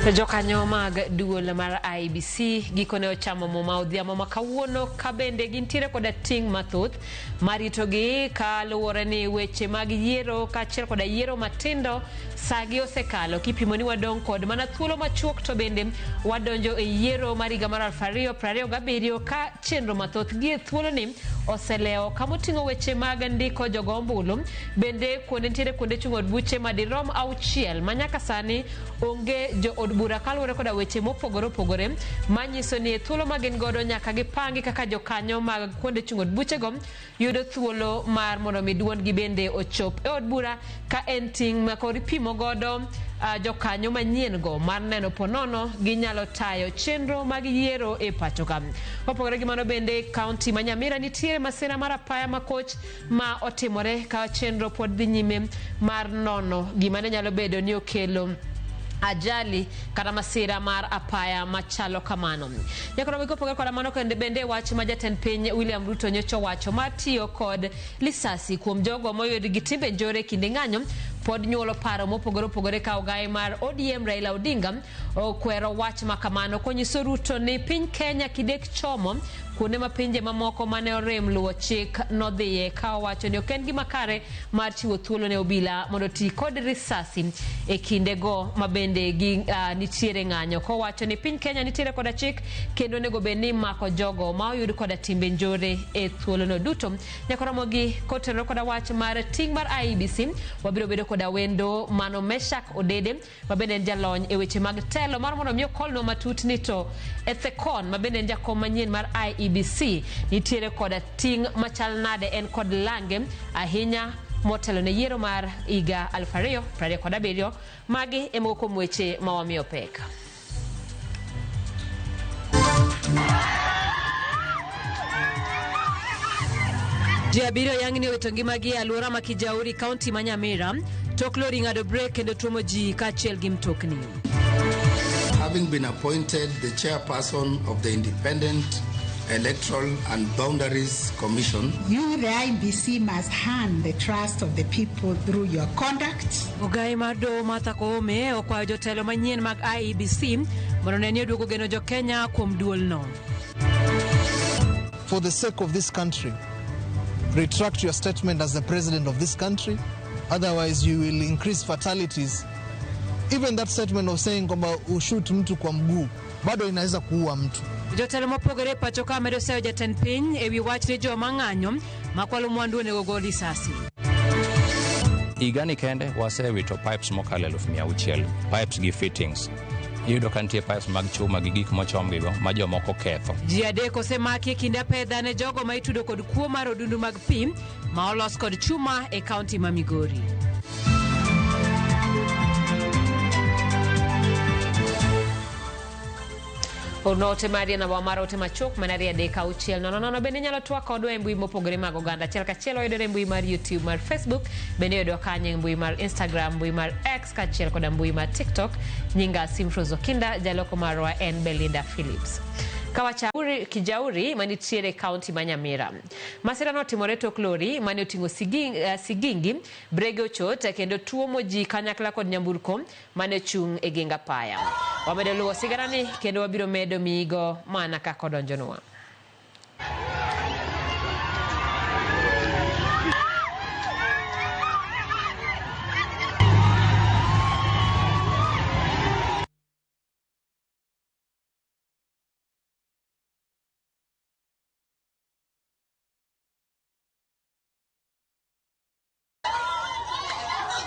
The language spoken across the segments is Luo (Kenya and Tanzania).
Jokanyo mag duol mar IBC gikone ochamo muma odhiambo makawuono kabende gintiere koda ting' mathoth maritogi kaluwore ni weche mag yiero kaachiel koda yiero matindo sagi osekalo kipimo ni wadong' kod mana thuolo machuok to bende wadonjo e yiero mar higa mar 2027 ka chenro mathoth gi e thuolo ni oselewo kamoting'o weche mag ndiko jogo ombulu bende nitiere kuonde chung' od buche madirom 6 manyaka sani onge jo od bura kaluwore koda weche mopogore opogore manyiso ni thuolo magin godo nyaka gipangi kaka jokanyo mag kuonde chung' od buchego yudo thuolo mar mondo mi duond gi bende ochop e od bura ka en ting' ma kod pimo godo jokanyo manyien go mar neno ponono ginyalo tayo chenro mag yiero e pacho ka. Opogore gi mano bende kaunti ma Nyamira nitiere masira mar apaya makoch ma otimore ka chenro pod dhi nyime mar nono gima ne nyalo bedo ni okelo ajali kata masira mar apaya machalo kamano. Nyakoro wikopogore koda mano kende bende wach ma jatend piny William Ruto nyocho wacho mar tiyo kod lisasi kuom jogo moyud gi timbe njore kinde ng'anyo pod nyuolo paro mopogore opogore ka ogai mar ODM Raila Odinga okwero wach makamano konyiso Ruto ni piny Kenya kidek chomo kuonde ma pinje mamoko mane orem luwo chik nodhiye ka owacho ni ok en gima kare mar chiwo thuolo ne obila mondo ti kod risasi e kinde go mabende gi nitiere ng'anyo ko wacho ni piny Kenya nitiere koda chik kendo nego bed ni mako jogo ma oyud koda timbe njore e thuolo no duto. Nyakoromo gi kotero koda wach mar ting' mar IBC wabiro bedo koda wendo Mano Meshak Odede mabende en jalony e weche mag telo mar mondo mi okolno matut ni to Ethekon mabende en jakom manyien mar IBC nitiere koda ting' machal nade en kod lange ahinya motelo ne yiero mar higa 2027 magi e moko weche ma wamiyo pek. Ji abiro yang'ni owito ngimagi e alwora ma Kijauri kaunti ma Nyamira tok lori ng'ado brek kendo tuomo ji kaachiel gi mtokni. Having been appointed the chairperson of the Independent Electoral and Boundaries Commission, you, the IBC, must earn the trust of the people through your conduct. Ogai mar doho Martha Koome okwayo jotelo manyien mag IBC mondo ne ni oduogo geno jo Kenya kuom duol no. For the sake of this country, retract your statement as the president of this country, otherwise you will increase fatalities. Even that statement of saying kwamba ushoot mtu kwa mguu bado inaweza kuua mtu. Jotelo mopogore pacho ka medo seyo jatend piny ewi wach ne joma ng'anyo makwalo mwandu onego go risasi. Igani kende wasewito pipes mokalo 600 pipes gi fittings. Yudo kantie pipes mag chuma gi gik mochomgigo ma jomoko ketho. Ji adek osemaki kinde apedha ne jogo ma itudo kod kuo mar odundu mag pi ma olos kod chuma e kaunti ma Migori. Onote Maria na wamara ote machok manaria deka uchiel no bende nyalo twak kodwa e mbui mopogore mag oganda achiel kachiel oyudore e mbui mar YouTube mar Facebook bende oyudo kanye mbui mar Instagram mbui mar X kachiel koda mbui mar TikTok nyinga Simfrozo Kinda jaloko marwa en Belinda Phillips. Kawacha Kijauri manitiere kaunti ma Nyamira. Masira no timore tok lori mane oting'o sigingi brege ochot kendo tuomo ji kanyakla kod nyamburko mane chung e ginga paya. Wamedo luwo sigarani kendo wabiro medo migo mana kaka odonjonwa.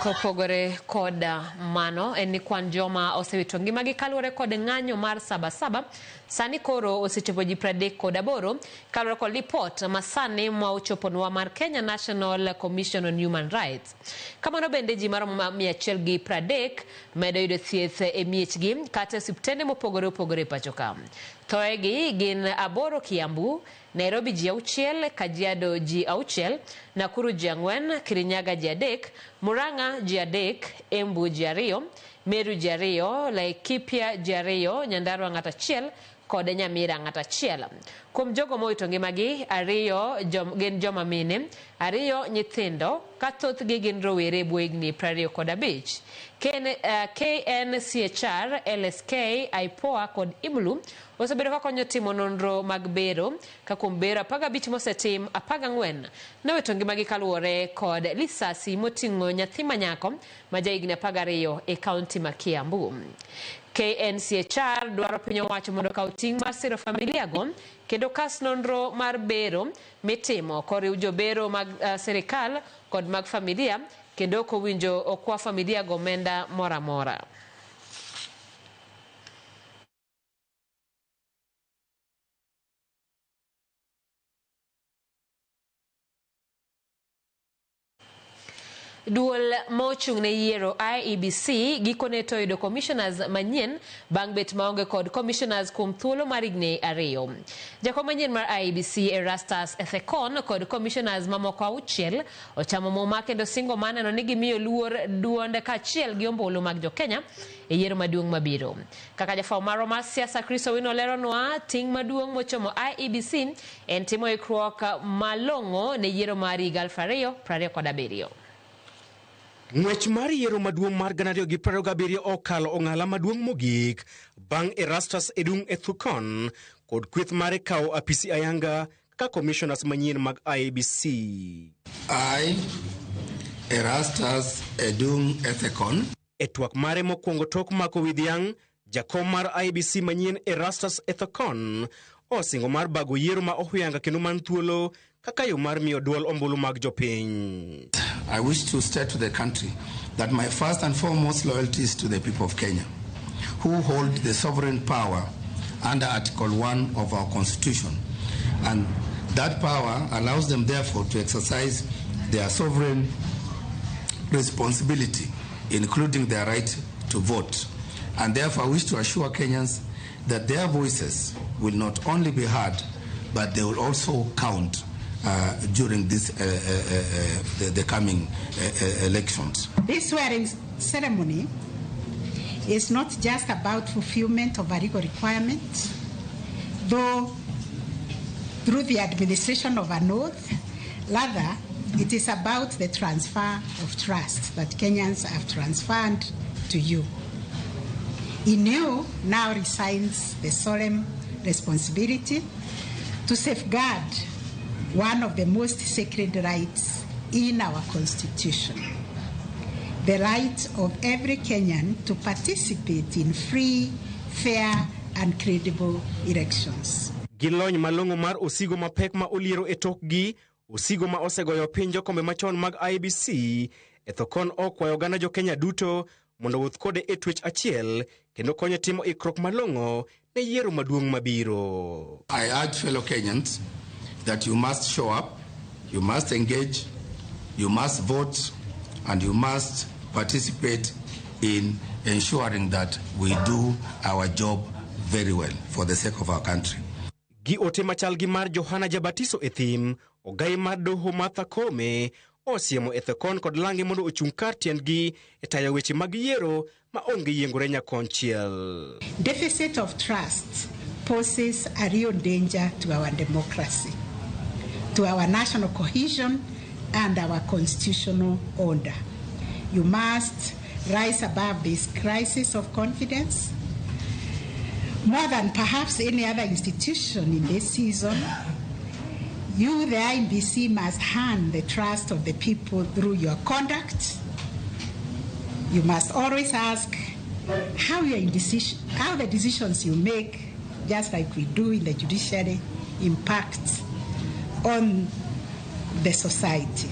Kopogore koda mano en ni kwan joma osewito ngimagi kaluwore kod ng'anyo mar Sabasaba sani koro osechopo ji 38 kaluwore kod lipot masani ma ochoponwa mar Kenya National Commission on Human Rights. Kamano bende ji maromo 130 medo yudo thieth e miechgi kata osiptende mopogore opogore pacho ka. Thoegi gin Aboro Kiambu, Nairobi ji 6, Kajiado ji 6, Nakuru ji 4, Kirinyaga ji 3, Murang'a ji 3, Embu ji 2, Meru ji 2, Laikipia ji 2, Nyandarua ng'at achiel kod nyamira ng'at achiel. Kuom jogo mowito ngimagi, 2 gin joma mine, 2 nyithindo, ka thothgi gin rowere bwo higni 25. KNCHR, LSK, IPOA kod IBLU osebedo ka konyo timo nonro mag bero, ka kuom bero 15 mosetim, 14 nowito ngimagi kaluwore kod lisasi moting'o nyathi manyako ma jahigni 12 e kaunti ma Kiambu. KNCHR dwaro piny owacho mondo okaw ting' mar siro familiago kendo kas nonro mar bero mitimo koriw jobero mag sirikal kod mag familia, kendo ok owinjo okwa familia go omenda moro amora. Duol mochung' ne yiero IEBC gikone to yudo commissioners manyien bang' bet maonge kod commissioners kuom thuolo mar higni 2. Jakom manyien mar IEBC Erastus Ethekon kod commissioners mamoko 6 ochamo muma kendo singo maneno ni gimiyo luor duonde kaachiel gi ombulu mag jokenya e yiero maduong' mabiro. Kaka jafwambo marwa mar siasa Chris Owino leronwa, ting' maduong' mochomo IEBC en timo ikruok malong'o ne yiero mar higa 2027. Ng'wech mar yiero maduong' mar 2027 okalo ong'ala maduong' mogik bang' Erastus Edung Ethekon kod kweth mare kawo apisi ayanga ka commissioners manyien mag IEBC. I, Erastus Edung Ethekon. E twak mare mokwongo tok mako widhiang', jakom mar IEBC manyien Erastus Ethekon osingo mar bago yiero ma ohuyanga kendo man thuolo kaka yo mar miyo duol ombulu mag jopiny. I wish to state to the country that my first and foremost loyalty is to the people of Kenya, who hold the sovereign power under Article 1 of our Constitution. And that power allows them, therefore, to exercise their sovereign responsibility, including their right to vote. And therefore, I wish to assure Kenyans that their voices will not only be heard, but they will also count during this the coming elections. This swearing ceremony is not just about fulfillment of a legal requirement, though through the administration of an oath. Rather, it is about the transfer of trust that Kenyans have transferred to you. In you now resides the solemn responsibility to safeguard one of the most sacred rights in our Constitution, the right of every Kenyan to participate in free, fair, and credible elections. Gilony malongo mar osigo mapek ma oliero e tokgi, osigo ma osegoyo piny jokombe machon mag IEBC, Ethekon okwayo gana jo Kenya duto mondo wuoth kode e twech achiel kendo konyo timo ikruok malongo ne yiero maduong' mabiro. I urge fellow Kenyans that you must show up, you must engage, you must vote, and you must participate in ensuring that we do our job very well for the sake of our country. Gi ote machal gi mar Johana Jabatiso e thim, ogai mar doho Martha Koome osiemo Ethekon kod langi mondo ochung' kar tiendgi e tayo weche mag yiero ma onge yiengore nyakonchiel. Deficit of trust poses a real danger to our democracy, to our national cohesion and our constitutional order. You must rise above this crisis of confidence. More than perhaps any other institution in this season, you, the IEBC, must earn the trust of the people through your conduct. You must always ask how the decisions you make, just like we do in the judiciary, impact on the society.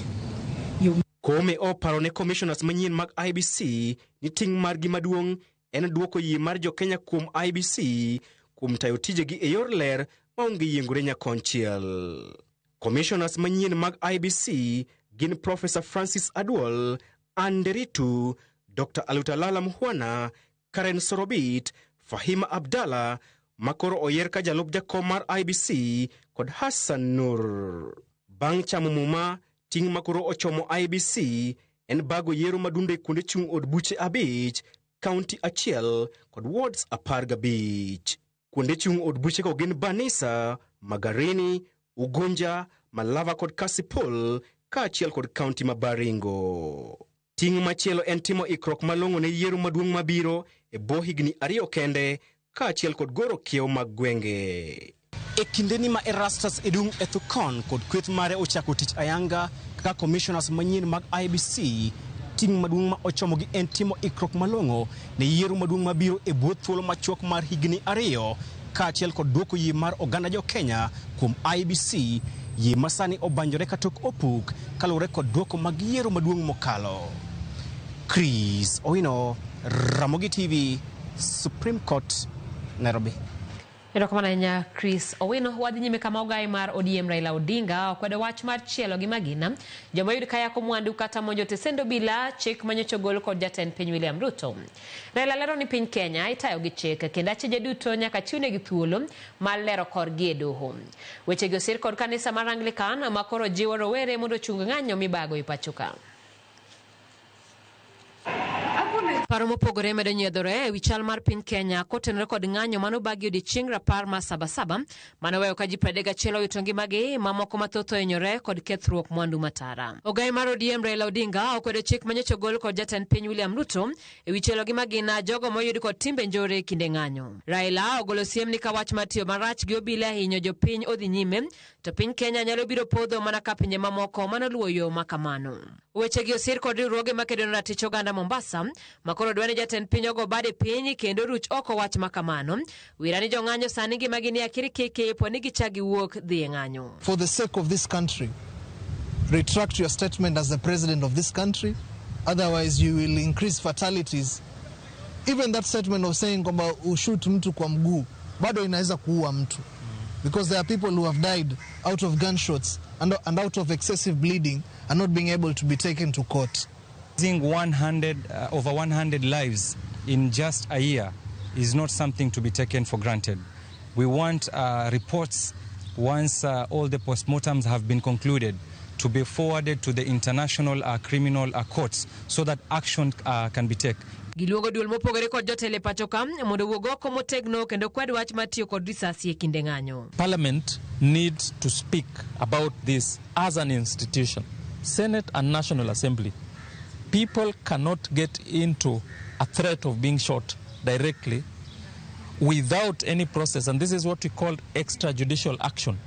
Koome oparo ne commissioners manyien mag IEBC ni ting' margi maduong' en duoko yie mar jo Kenya kuom IEBC kuom tayo tijegi e yor ler maonge yiengore nyakonchiel. Commissioners manyien mag IEBC gin Professor Francis Aduol, Nderitu, Dr. Alutalala Muhwana, Karen Sorobit, Fahima Abdalla, makoro oyer ka jalup jakom mar IEBC kod Hassan Nur. Bang' chamo muma, ting' makoro ochomo IEBC en bago yiero madunde kuonde chung' od buche 5, kaunti 1 kod wards 15. kuonde chung od buche ko gin Banisa, Magarini, Ugunja, Malava kod Kasipul kaachiel kod kaunti ma Baringo. Ting' machielo en timo ikruok malong'o ne yiero maduong' mabiro e bwo higni 2 kende kaachiel kod goro kiewo mag gwenge. E kindeni ma Erastus Edung Ethukon kod kweth mare ochako tich ayanga kaka commissioners manyien mag IBC, ting' maduong' ma ochomogi en timo ikruok malong'o ne yiero maduong' mabiro e bwo thuolo machuok mar higni 2 kaachiel kod duoko yie mar oganda jo Kenya kuom IBC, yie masani obanjore katok opuk kaluwore kod duoko mag yiero maduong' mokalo. Chris Owino, Ramogi TV, Supreme Court, Nairobi. Erokamana Chris Owino. Wadhi nyime kama ogai mar ODM Raila Odinga okwedo wach mar chielo gi magina joma yud kaya ko mwandu kata monjo tesendo bila chik manyocho gol kod jatend piny William Ruto. Raila lero ni piny Kenya itayo gi chik kendo achije duto nyaka chiwne gi thuolo mar lero korgi e doho. Weche gi osir kod kanisa mar Anglican makoro jiwo rowere mondo chung ng'anyo mibago i pachoka. Paro mopogore medo nyiedhore e wi chal mar piny Kenya kotenore kod ng'anyo manobagi odiechieng' rapar ma Sabasaba manoweyo ka ji 31 owito ngimagi, mamoko mathoth ohinyore kod kethruok mwandu matara. Ogai mar ODM Raila Odinga okwedo chik manyocha gol kod jatend piny William Ruto e wi chielo gi magina jogo moyud kod timbe njore e kinde ng'anyo. Raila ogolo siem ni ka wach mar tiyo marach gi obila ahinyo jopiny odhi nyime, to piny Kenya nyalo biro podho mana ka pinje mamoko manoluwo yo makamano. Weche gi osir kod riwruoge makedo ne ratich oganda Mombasa makoro dwani jatend piny ogo bade piny kendo ruch oko wach makamano. Wirani jo ng'anyo sani ngimagi ni akirikiki poni gichagi wuok dhi e ng'anyo. For the sake of this country, retract your statement as the president of this country. Otherwise you will increase fatalities. Even that statement of saying kwamba ushoot mtu kwa mguu bado inaweza kuua mtu. Because there are people who have died out of gunshots and out of excessive bleeding and not being able to be taken to court. Losing over 100 lives in just a year is not something to be taken for granted. We want reports, once all the postmortems have been concluded, to be forwarded to the international criminal courts so that action can be taken. Giluogo duol mopogore kod jotele pachoka mondo wuog oko motegno kendo kwed wach matiyo kod risasi e kinde ng'anyo. Parliament needs to speak about this as an institution. Senate and National Assembly. People cannot get into a threat of being shot directly without any process, and this is what we call extrajudicial action.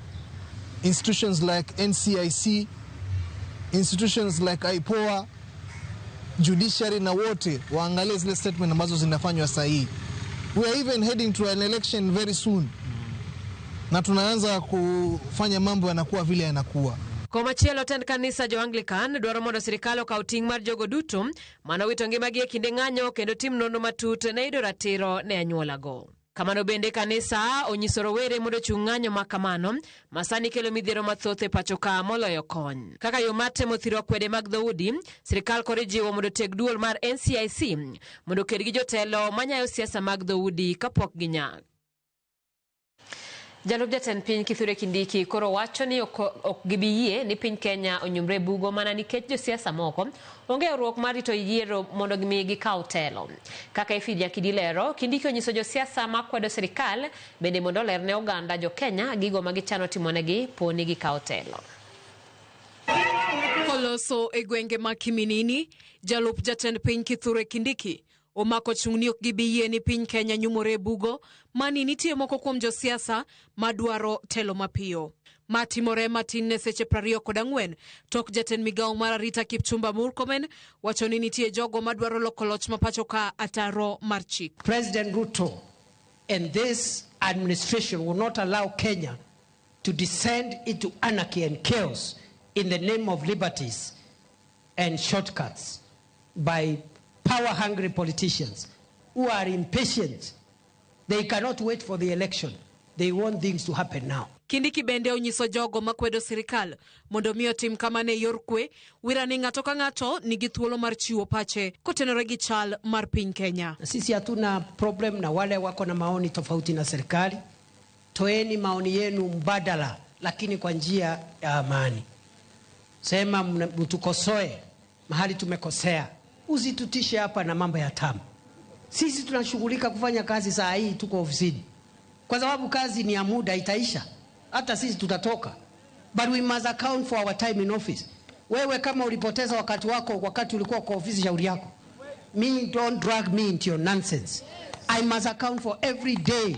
Institutions like NCIC, institutions like IPOA, judiciary na wote waangalie zile statement ambazo zinafanywa sahihi. We are even heading to an election very soon. Na tunaanza kufanya mambo yanakuwa vile yanakuwa. Komachielo tend kanisa jo Anglican dwaro mondo sirikal okaw ting' mar jogo duto manowito ngimagi e kinde ng'anyo kendo tim nonro matut ne yudo ratiro ne anyuolago. Kamano bende kanisa onyiso rowere mondo chung ng'anyo makamano masani kelo midhiero mathoth e pachoka moloyo kony. Kaka yo mar temo thiro kwede mag dhoudi, sirikal koro jiwo mondo teg duol mar NCIC mondo ked gi jotelo manyayo siasa mag dhoudi kapok ginyak. Jalup jatend piny Kithure Kindiki koro wacho ni ok gibiyie ni piny Kenya onyumre bugo mana nikech josiasa moko onge riwruok mar rito yiero mondo gimi gikaw telo. Kaka Ifidia Kidilero, Kindiki onyiso josiasa makwedo sirikal bende mondo lerne oganda jo Kenya gigo magichano timonegi poni gikaw telo. Koloso e gwenge ma Kiminini, jalup jatend piny Kithure Kindiki omako chung'ni ok gibiyie ni piny Kenya nyumore bugo mani nitie moko kuom josiasa madwaro telo mapiyo. Matimore matin ne seche 24 tok jatend migawo mar arita Kipchumba Murkomen wacho ni nitie jogo madwaro loko loch mapachoka ataro mar chik. President Ruto and this administration will not allow Kenya to descend into anarchy and chaos in the name of liberties and shortcuts by power-hungry politicians who are impatient. They cannot wait for the election. They want things to happen now. Kindiki bende onyiso jogo makwedo sirikal mondo miyo tim kama ne yor kwe, wirani ng'ato ka ng'ato nigi thuolo mar chiwo pache kotenore gi chal mar piny Kenya. Sisi hatuna problem na wale wako na maoni tofauti na serikali. Toeni maoni yenu mbadala, lakini kwa njia ya amani. Sema mtukosoe mahali tumekosea. Usitutishe hapa na mambo ya tamu. Sisi tunashughulika kufanya kazi saa hii, tuko ofisini. kwa sababu kazi ni ya muda, itaisha, hata sisi tutatoka, but we must account for our time in office. Wewe kama ulipoteza wakati wako wakati ulikuwa kwa ofisi shauri yako, me, don't drag me into your nonsense. I must account for every day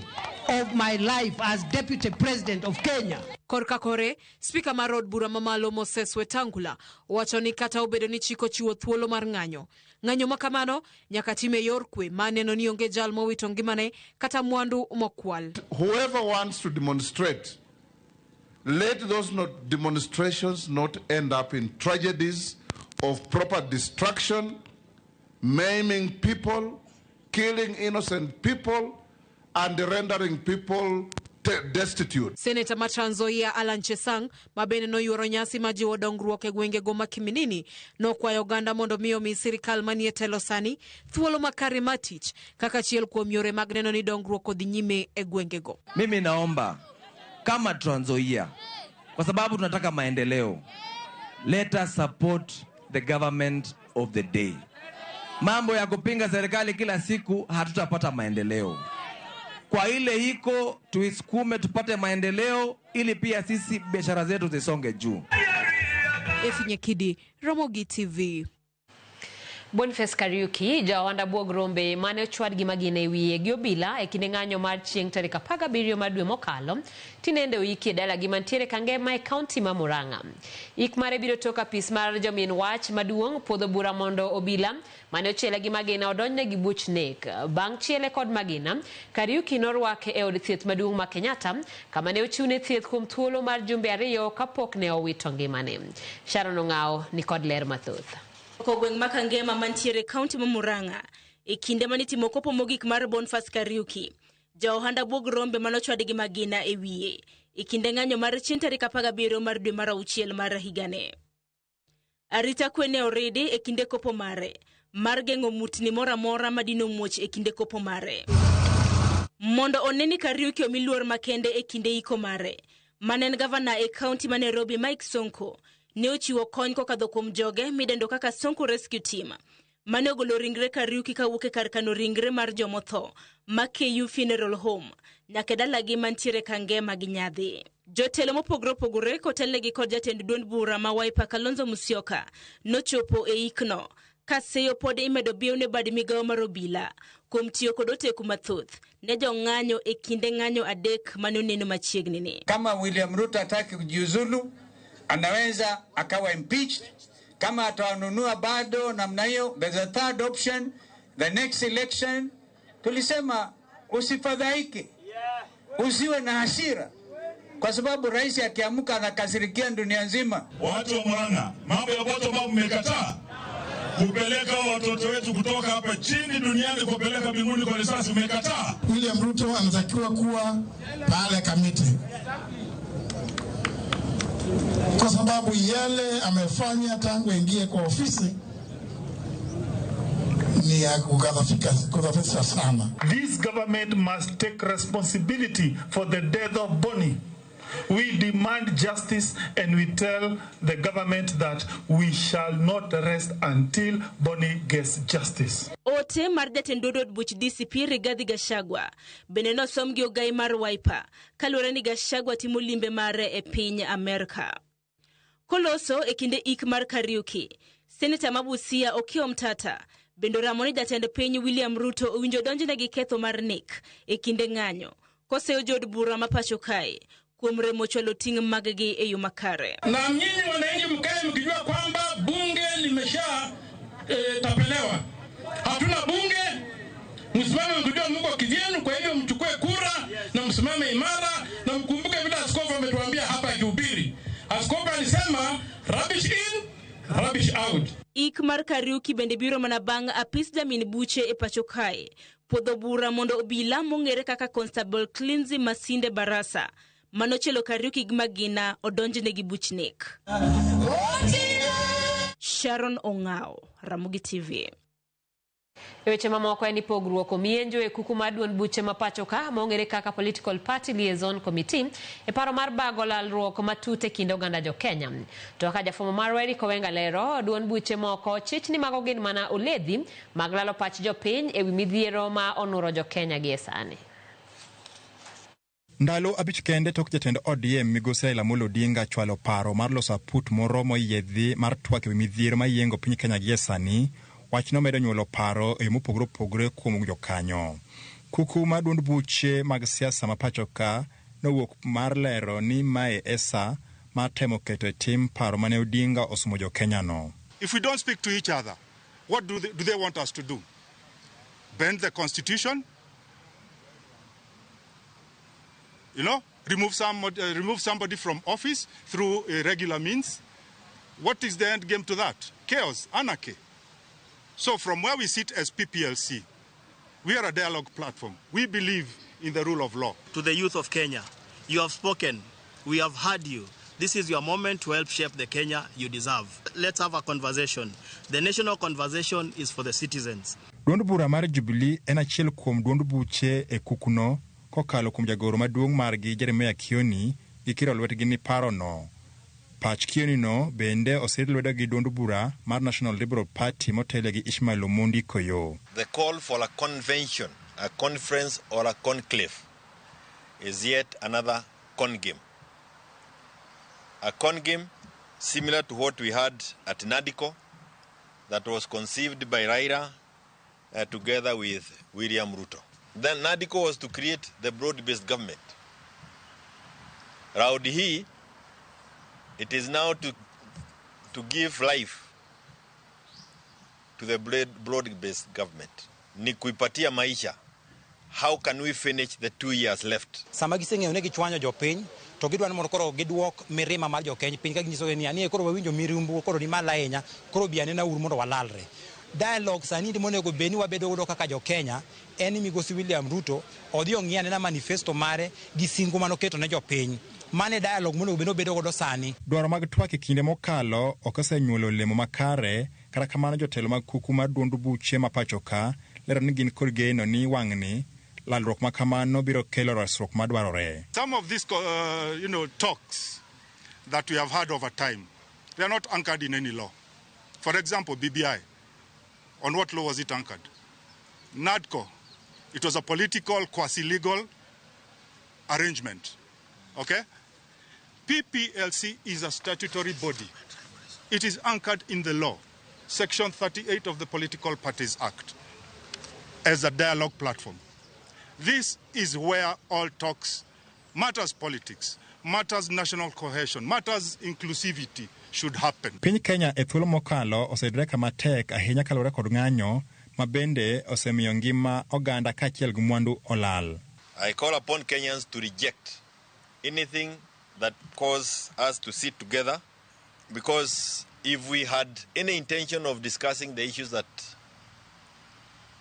of my life as Deputy President of Kenya. Korka kore, Speaker Marod Bura Mamalo Moses Wetangula, wachoni kata obedo ni chiko chiwo thuolo mar ng'anyo. Ng'anyo makamano, nyaka time yor kwe, maneno ni onge jal mowito ngimane, kata mwandu mokwal. Whoever wants to demonstrate, let those demonstrations not end up in tragedies of proper destruction, maiming people, killing innocent people, and rendering people destitute. Senator Matranzoia Alan Chesang, mabene no yuoro nyasi majiwo dongruok e gwenge go makiminini, no kwayo Uganda mondo miyo mi sirikal manie telo sani, thuolo makare matich, kaka chiel kuom yore mag neno ni dongruok odhi nyime e gwenge go. Mimi naomba, kama Tranzoia, kwa sababu tunataka maendeleo, let us support the government of the day. Mambo ya kupinga serikali kila siku hatutapata maendeleo. Kwa ile hiko tuisukume tupate maendeleo ili pia sisi biashara zetu zisonge juu. Efinye Kidi, Ramogi TV. Boniface Kariuki, jawanda buog rombe mane ochwad gi magine wiye gi obila e kinde ng'anyo mar chieng' tarik 17 mar dwe mokalo, tinende oiki e dala gi mantiere Kangema e kaunti ma Murang'a. Ik mare biro tok apis mar jomin wach maduong' podho bura mondo obila mane ochiele gi magina odonjne gi buch nek. Bang' chiele kod magina, Kariuki norwake e od thieth maduong' ma Kenyatta, kama ne ochiwne thieth kuom thuolo mar jumbe 2 kapok ne owito ngimane. Sharon Ong'ao ni kod ler mathoth. Kogweng makangema mantiere kaunti ma Murang'a e kinde manitimo kopo mogik mar Boniface Kariuki, jaohanda buog rombe manochwad gi magina e wiye e kinde ng'anyo mar chieng' tarik 17 mar dwe mar auchiel mar higane. Arita kwe ne oridi e kinde kopo mare mar geng'o mutni moramora madino muoch e kinde kopo mare. Mondo oneni Kariuki omi luor makende e kinde iko mare, manen gavana e kaunti ma Nairobi Mike Sonko ne ochiwo kony kokadho kuom joge midendo kaka Sonko Rescue Team, mane ogolo ringre Kariuki kawuok e kar kano ringre mar jomotho ma KU Funeral Home nyaka dalagi mantiere Kangema gi Nyadhi. Jotelo mopogore opogore kotelnegi kod jatend duond bura ma Wiper Kalonzo Musyoka nochopo e ikno, ka seyo pod imedo biewne bad migawo mar obila kuom tiyo kod oteku mathoth ne jong'anyo e kinde ng'anyo adek mane oneno machiegni ni. Kama William Ruto hataki kujiuzulu, anaweza akawa impeached. Kama atawanunua bado namna hiyo, there's a third option, the next election. Tulisema usifadhaike, usiwe na hasira, kwa sababu rais akiamuka anakasirikia dunia nzima. Watu wa Murang'a, mambo ya bottom up mmekataa kupeleka watoto wetu kutoka hapa chini duniani kupeleka mbinguni kwa risasi, mmekataa. William Ruto anatakiwa kuwa pale kamiti, kwa sababu yale amefanya tangu ingie kwa ofisi ni ya kukadhafisha sana. This government must take responsibility for the death of Bonny. We demand justice and we tell the government that we shall not rest until Bonny gets justice. Ote mar jatend od buch DCP Rigathi Gachagua beneno somgi ogai mar Wiper kaluwore ni Gachagua timo limbe mare e piny Amerika. Koloso e kinde ik mar Kariuki, Senator Mabusia Okiya Omtata bendo ramoni jatend piny William Ruto owinjo donjne gi ketho mar nek e kinde ng'anyo koseyo jod bura ma pacho kae kuom remo chwalo ting' mag-gi e yo makare. Na nyinyi wananchi mkae mkijua kwamba bunge limesha tapelewa. Hatuna bunge, msimame mkijua mko kivyenu, kwa hivyo mchukue kura na msimame imara, na mkumbuke vile askofu ametuambia hapa Jubiri. Askofu alisema rubbish in, rubbish out. Ik mar Kariuki bende biro mana bang' apis jamin buche e pacho kae podho bura mondo obila mong'ere kaka Constable Clinzy Masinde Barasa manochelo Kariuki gi magina odonjne gi buch nek. Sharon Ong'ao, Ramogi TV. Weche mamoko en pogruok omienjo e kuku mar duond buche ma pacho ka mong'ere kaka Political Party Liaison Committee e paro mar bago lalruok matut e kind oganda jo Kenya. To ka jafwambo mar Eric Owenga lero, duond buche moko chich ni mago gin mana oledhi mag lalo pach jopiny e wi midhiero ma onuro jo Kenya gi sani. Ndalo abich kende tok jatend ODM migosi Raila Amolo Odinga chwalo paro mar loso aput moro moyiedhi mar twak ewi midhiero mayiengo piny Kenya gie sani, wachno medo nyuolo paro e mopogore opogore kuom jokanyo. Kuku mar duond buche mag siasa ma pacho ka nowuok mar lero ni mae esa mar temo keto tim paro mane Odinga osumo jokenya no. If we don't speak to each other, what do they want us to do? Bend the constitution? You know, remove somebody from office through irregular means? What is the end game to that? Chaos, anarchy. So from where we sit as PPLC, we are a dialogue platform. We believe in the rule of law. To the youth of Kenya, you have spoken. We have heard you. This is your moment to help shape the Kenya you deserve. Let's have a conversation. The national conversation is for the citizens. Duond bura mar Jubilee en achiel kuom duond buche e kukuno kokalo kuom jagoro maduong' margi Jeremiah Kioni gikiro lwetgi ni paro no. Pach Kioni no bende osir lwedo gi duond bura mar National Liberal Party motele gi Ishmael Omondi Koyo. The call for a convention, a conference or a conclave is yet another con game. A con game similar to what we had at NADICO that was conceived by Raila together with William Ruto. Then NADICO was to create the broad-based government. Raundi hii, it is now to give life to the broad-based government. Ni kuipatia maisha. How can we finish the 2 years left? Sama giseng'eyo ne gichwanyo jopiny to gidwa ni mondo koro giduok mirima mar jokeny piny ka ginyiso ni ani koro wawinjo mirimbu koro ni mal ahinya koro bi anena uru mondo walalre. Dialogue sani ndi monego beni wabedo godo kaka jokenya en migosi William Ruto odhi ong'iane na manifesto mare gi singo manoketo ne jopiny. Mane dialogue monego bedo godo sani. Dwaro mag twak e kinde mokalo okosenyuolo olemo makare kata kamano jotelo mag kuku mar duond buche ma pacho ka lero ni gin kod geno ni wang'ni lalruok makamano biro kelo rasruok madwarore. Some of these talks that we have had over time, they are not anchored in any law. For example, BBI. On what law was it anchored? NADCO. It was a political, quasi-legal arrangement. Okay? PPLC is a statutory body. It is anchored in the law, Section 38 of the Political Parties Act, as a dialogue platform. This is where all talks, matters politics, matters national cohesion, matters inclusivity should happen. Piny Kenya e thuolo mokalo osedre kama tek ahinya kalore kod ng'anyo mabende osemiyo ngima oganda kaachiel gi mwandu olal. I call upon Kenyans to reject anything that cause us to sit together, because if we had any intention of discussing the issues that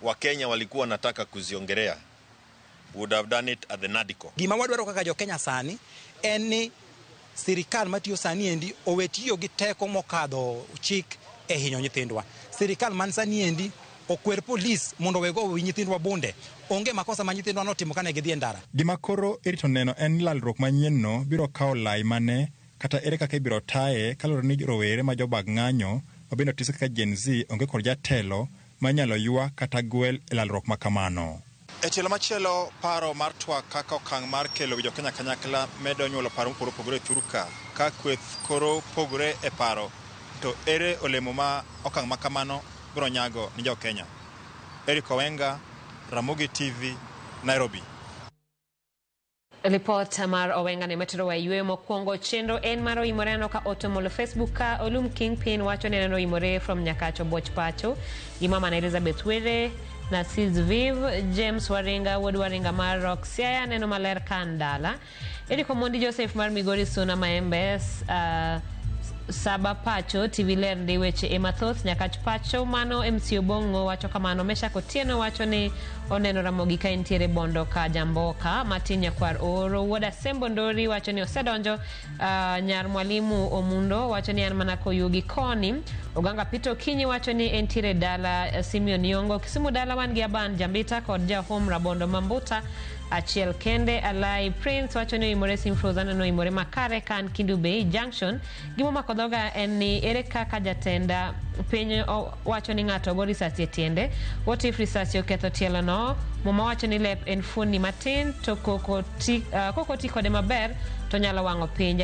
Wakenya walikuwa wanataka kuziongelea, would have done it at the NADICO. Gima wadwaro kaka jokenya sani en ni sirikal matiyo sani endi owetiyo gi teko mokadho chik e hinyo nyithindwa. Sirikal man sani endi okwer polis mondo wego wi nyithindwa bunde. Onge makosa ma nyithindwa notimo kane gidhi ndara. Gima koro irito neno en lalruok manyien no biro kawo lai mane kata ere kaka ibiro taye kalore ni rowere ma jobag ng'anyo mabende otis kaka Gen Z onge kod jatelo manyalo ywa kata gwel e lalruok makamano. E tielo machielo paro mar twak kaka okang' mar kelo jo Kenya kanyakla medo nyuolo paro mopogore opogore thuruka ka kweth koro pogore e paro to ere olemo ma okang' makamano biro nyago ni jo Kenya. Eric Owenga, Ramogi TV, Nairobi. Report mar Owenga ne metro wa ywe mokwongo chenro en maro imoreno ka otomolo Facebook ka Olum Kingpin wacho ne neno imore from Nyakacho Boch Pacho Imama na Elizabeth Were Narcis Viv James Waringa Wood Waringa mar Rock Siaya neno maler Kandala Eric Omondi Joseph mar Migori Suna Maembes Saba Pacho TV ler ndi weche emathoth Nyakach Pacho mano MC Obongo wacho kamano Mesha Kotieno wacho ni oneno Ramogi ka entiere bondo ka Jamboka Matinya kwar oro Woda Sembo Ndori wacho ni osedonjo Nyar Mwalimu Omundo wacho ni an mana koyugi koni Oganga Pito Kinyi wacho ni entiere dala Simeon Yongo Kisumu dala wan gi aban Jambita kod Jahom Rabondo Mambuta Achiel Kende Alai Prince wacho ni imore Simfrozana no imore makare kan Kindu Bay Junction Gimo makodoga en ni ere kaka jatenda piny wacho ni ng'ato go risasi e tiende. What if risasi oketho tielo no? Muma wacho ni lep en fuoni matin to kokoti kode maber to nyalo wang'o piny.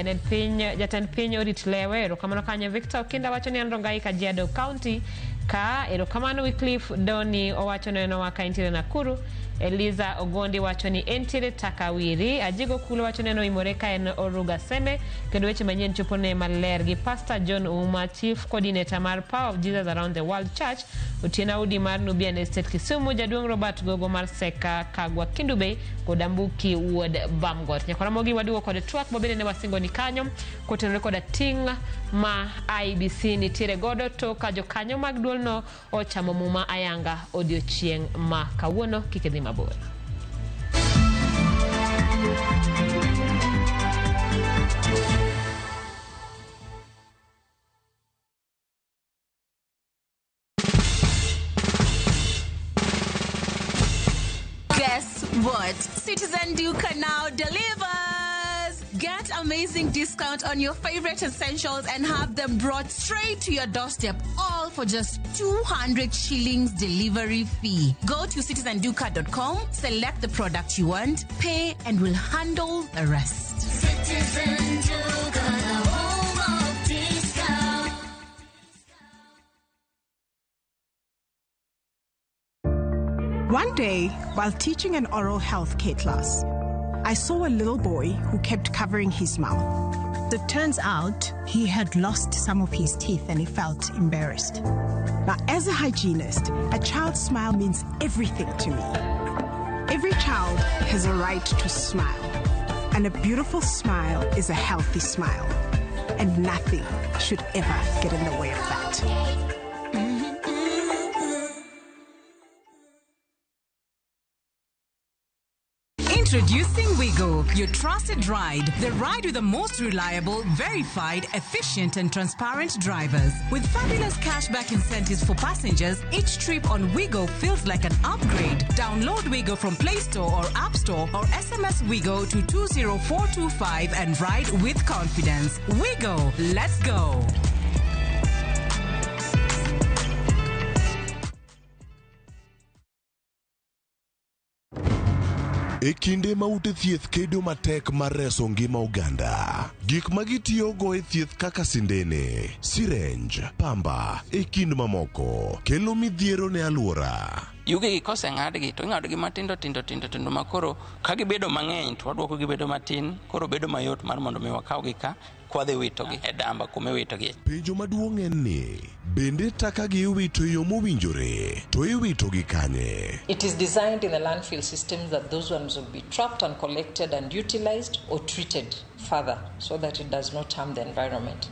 Jatend piny orit lewe. Erokamano kanyo Victor Okinda wacho ni en Rongai Kajiado County ka. Erokamano Wycliffe Doni owacho neno waka intiere Nakuru. Eliza Ogondi wacho ni entiere Takawiri. Ajigo Kulo wacho neno imore ka en Oruga Seme. Kendo weche manyien chopo ne maler gi Pastor John Uma, Chief Coordinator mar Power of Jesus Around the World Church. Otieno Udi mar Nubian Estate Kisumu. Jaduong' Robert Gogo mar Seka Kagwa Kindube kod Ambuki Wuod Bamgot. Nyakora mogi waduo kod twak mabende ne wasingo ni kanyo kotenore kod ting' ma IBC nitiere godo to ka jokanyo mag duol no ochamo muma ayanga odiochieng' ma kawuono. Kik idhi mabor. Guess what? Citizen Duca now delivers! Get amazing discount on your favorite essentials and have them brought straight to your doorstep, all for just 200 shillings delivery fee. Go to citizenduca.com, select the product you want, pay, and we'll handle the rest. Citizen Duca, the home of discount. One day, while teaching an oral health care class, I saw a little boy who kept covering his mouth. It turns out he had lost some of his teeth and he felt embarrassed. Now, as a hygienist, a child's smile means everything to me. Every child has a right to smile, and a beautiful smile is a healthy smile, and nothing should ever get in the way of that. Introducing Wigo, your trusted ride. The ride with the most reliable, verified, efficient, and transparent drivers. With fabulous cashback incentives for passengers, each trip on Wigo feels like an upgrade. Download Wigo from Play Store or App Store or SMS Wigo to 20425 and ride with confidence. Wigo, let's go. E kinde ma ute thieth kedo matek mar reso ngima oganda, gik ma gitiyogo e thieth kaka sindene, sirenj, pamba, e kind mamoko, kelo midhiero ne alwora. Yugi koseng'adgi to ing'adogi matindo tindo makoro ka gibedo mang'eny to waduoko gibedo matin, koro bedo mayot mar mondo mi wakawgi ka kwadhi witogi e damba kuma iwitogi. Penjo maduong' en ni, bende taka gi iwito yo mowinjore, to iwitogi kanye? It is designed in the landfill systems that those ones will be trapped and collected and utilized or treated further so that it does not harm the environment.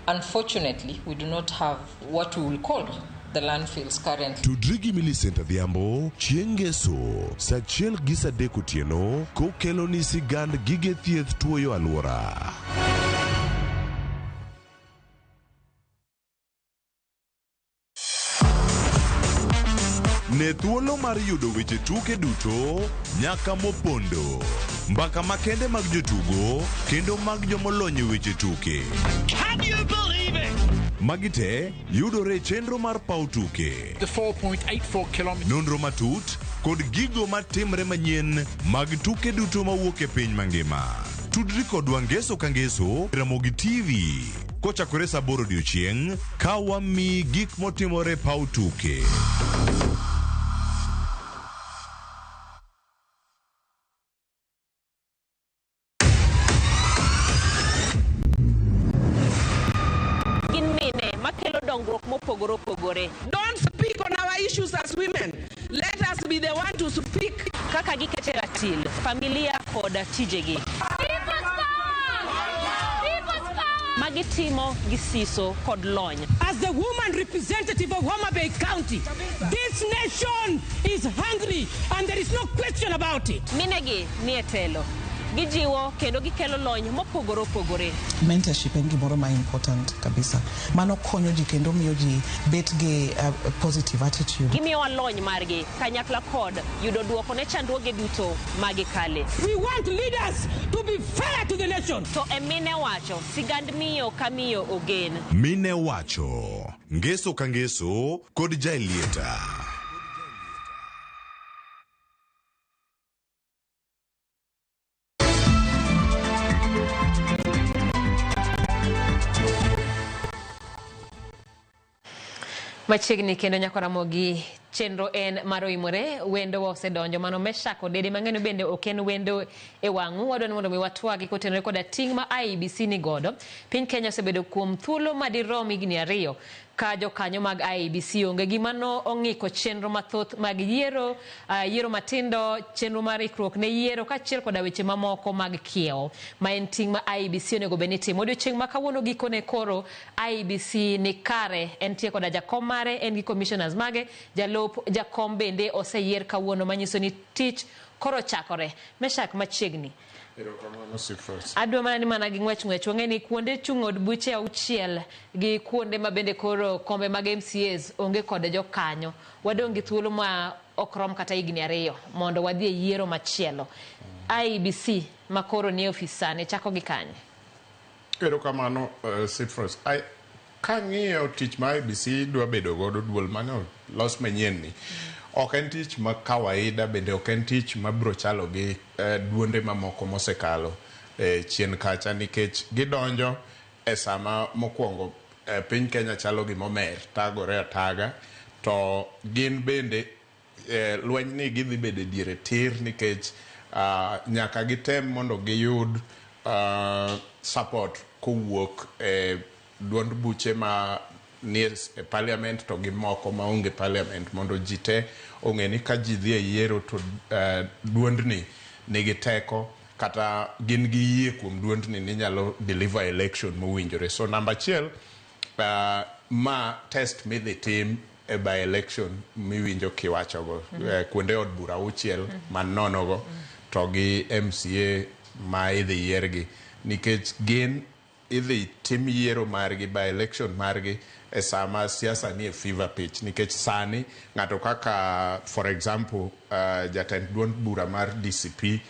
Unfortunately, we do not have what we will call the landfills currently. Tudrigi Millicent Adhiambo, chieng' Ngeso, sa achiel gi sa adek otieno, kokelo ni sigand gige thieth tuoyo alwora. Ne thuolo mar yudo weche tuke duto nyaka mopondo. Mbaka makende mag jotugo kendo mag jomolony weche tuke. Can you believe it? Magite yudore chenro mar paw tuke. The 4.84 kilometers. Nonro matut kod gigo matimre manyien mag tuke duto mawuok e piny mangima. Tudri kodwa ngeso ka ngeso Ramogi TV. Kochakore sa 8 odiechieng' ka wami gik motimore paw tuke. Don't speak on our issues as women. Let us be the one to speak. Kaka giketera til, familia koda tijegi. Magitimo gisiso kod lony. As the woman representative of Homa Bay County, this nation is hungry and there is no question about it. Minegi ni etelo. gijiwo kendo gikelo lony mopogore opogore. Mentorship en gimoro ma important kabisa. Mano konyo ji kendo miyo ji bet gi positive attitude. Gimiyo lony margi kanyakla kod yudo duoko ne chandruoge duto magikale. We want leaders to be fair to the nation. To emine wacho sigand miyo ka miyo ogen. Mine wacho ngeso ka ngeso kod jailieta. Machiegni kendo nyakaramogi chenro en maroimore wendo osedonjo mano meshako dede mang'eny bende oken wendo e wang'u wadwa ni mondo mi watwagi kotenore koda ting' ma IEBC ni godo. Piny Kenya osebedo kuom thuolo madirom higni 2 ka jokanyo mag IEBC onge gimano ong'iko chenro mathoth mag yiero matindo, chenro mar ikruok ne yiero kaachiel koda weche mamoko mag kiewo ma en ting' ma IEBC onego bed ni timo. Odiochieng' ma kawuono gikone koro IEBC ni kare entie koda jakom mare en gi commissioners mage, jakom bende oseyier kawuono manyiso ni tich koro chakore. Meshak machiegni adwa mana ni mana gi ng'wech wang'eni kuonde chung' od buche 6 gi kuonde ma bende koro kombe mag MCAs onge kod jokanyo. Wadong' gi thuolo ma okrom kata higni 2 mondo wadhi e yiero machielo. IEBC ma koro ni ofisane chako gi kanye? Erokamano Sifros. Kang'iyo tich ma IEBC dwa bedo godo duol mano los manyien ni ok en tich ma kawaida, bende ok en tich ma biro chalo gi duonde mamoko mosekalo chien kacha, nikech gidonjo e sama mokwongo piny Kenya chalo gimomer tagore ataga, to gin bende lweny ni gidhi bedo diere tir nikech nyaka gitem mondo giyud support kowuok duond buche ma nie parliament to gi moko maonge parliament, mondo ji te ong'e ni ka ji dhi e yiero to duondni nigi teko kata gin gi yie kuom duondni ni nyalo deliver election mowinjore. So namba 1 ma test midhi tim e by election miwinjo kiwachogo kuonde od bura 6 man nonogo to gi MCA ma idhi yiergi, nikech gin idhi tim yiero margi by election margi e sama siasa ni e fever pitch, nikech sani ng'ato kaka for example jatend duond bura mar DCP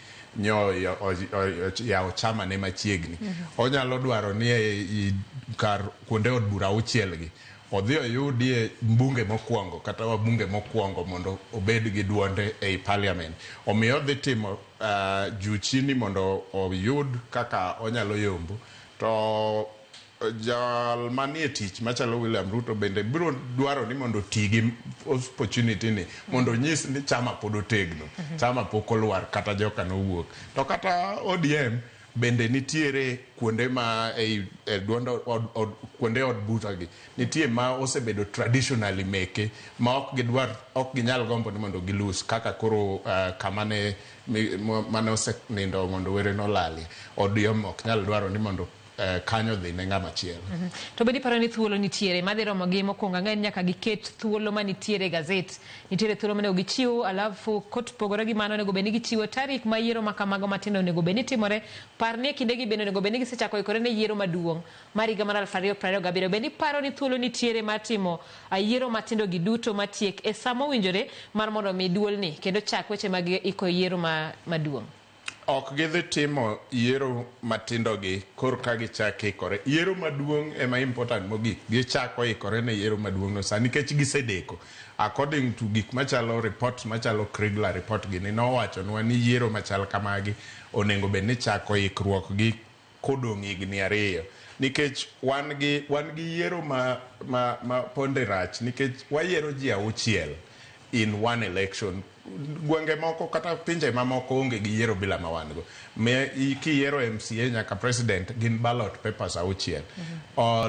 yawo chama ne machiegni, onyalo dwaro ni kar kuonde od bura 6 gi odhi oyudie mbunge mokwongo kata wabunge mokwongo mondo obed gi duonde ei parliament. Omiyo dhi timo juu chini mondo oyud kaka onyalo yombo. To jal manie tich machalo William Ruto bende biro dwaro ni mondo tigi opportunity ni mondo nyis ni chama pod otegno, chama pok olwar kata joka nowuok. To kata ODM bende nitiere kuonde ma kuonde od buta gi nitie ma osebedo traditionally meke ma ok ginyal gombo ni mondo gilus, kaka koro kamane mane osenindo mondo were nolali. ODM ok nyal dwaro ni mondo kanyo dhi ne ng'ama chielo. To bedi paro ni thuolo nitiere madhi romo gi mokwongo ng'eny nyaka giket thuolo ma nitiere gazet, nitiere thuolo mane gichiwo, alafu kot pogore gi mano nego beni gichiwo tarik ma yiero makamago matindo nego beni timore. Par ni kinde gi bende nego beni gisechako ikore ne yiero maduong' mar higa mar 2027. Bedi paro ni thuolo nitiere mar timo yiero matindo gi duto matiek e sama owinjore mar mondo mi duol ni kendo chak weche mag iko yiero maduong'. Ok gidhi timo yiero matindo gi kor ka gichako ikore. Yiero maduong' ema important mogik. Gichako ikore ne yiero maduong' no sani nikech gisedeko. According to gik machalo report machalo Kriegler report gi nowacho nwa ni yiero machal kamagi onego bed ni chako ikruok gi kodong' higni 2. Nikech wan gi yiero ma ponde rach, nikech wayiero ji 6 in one election. Gwenge moko kata pinje mamoko onge gi yiero bila ma wan go. Kiyiero MCA nyaka president gin ballot papers 6.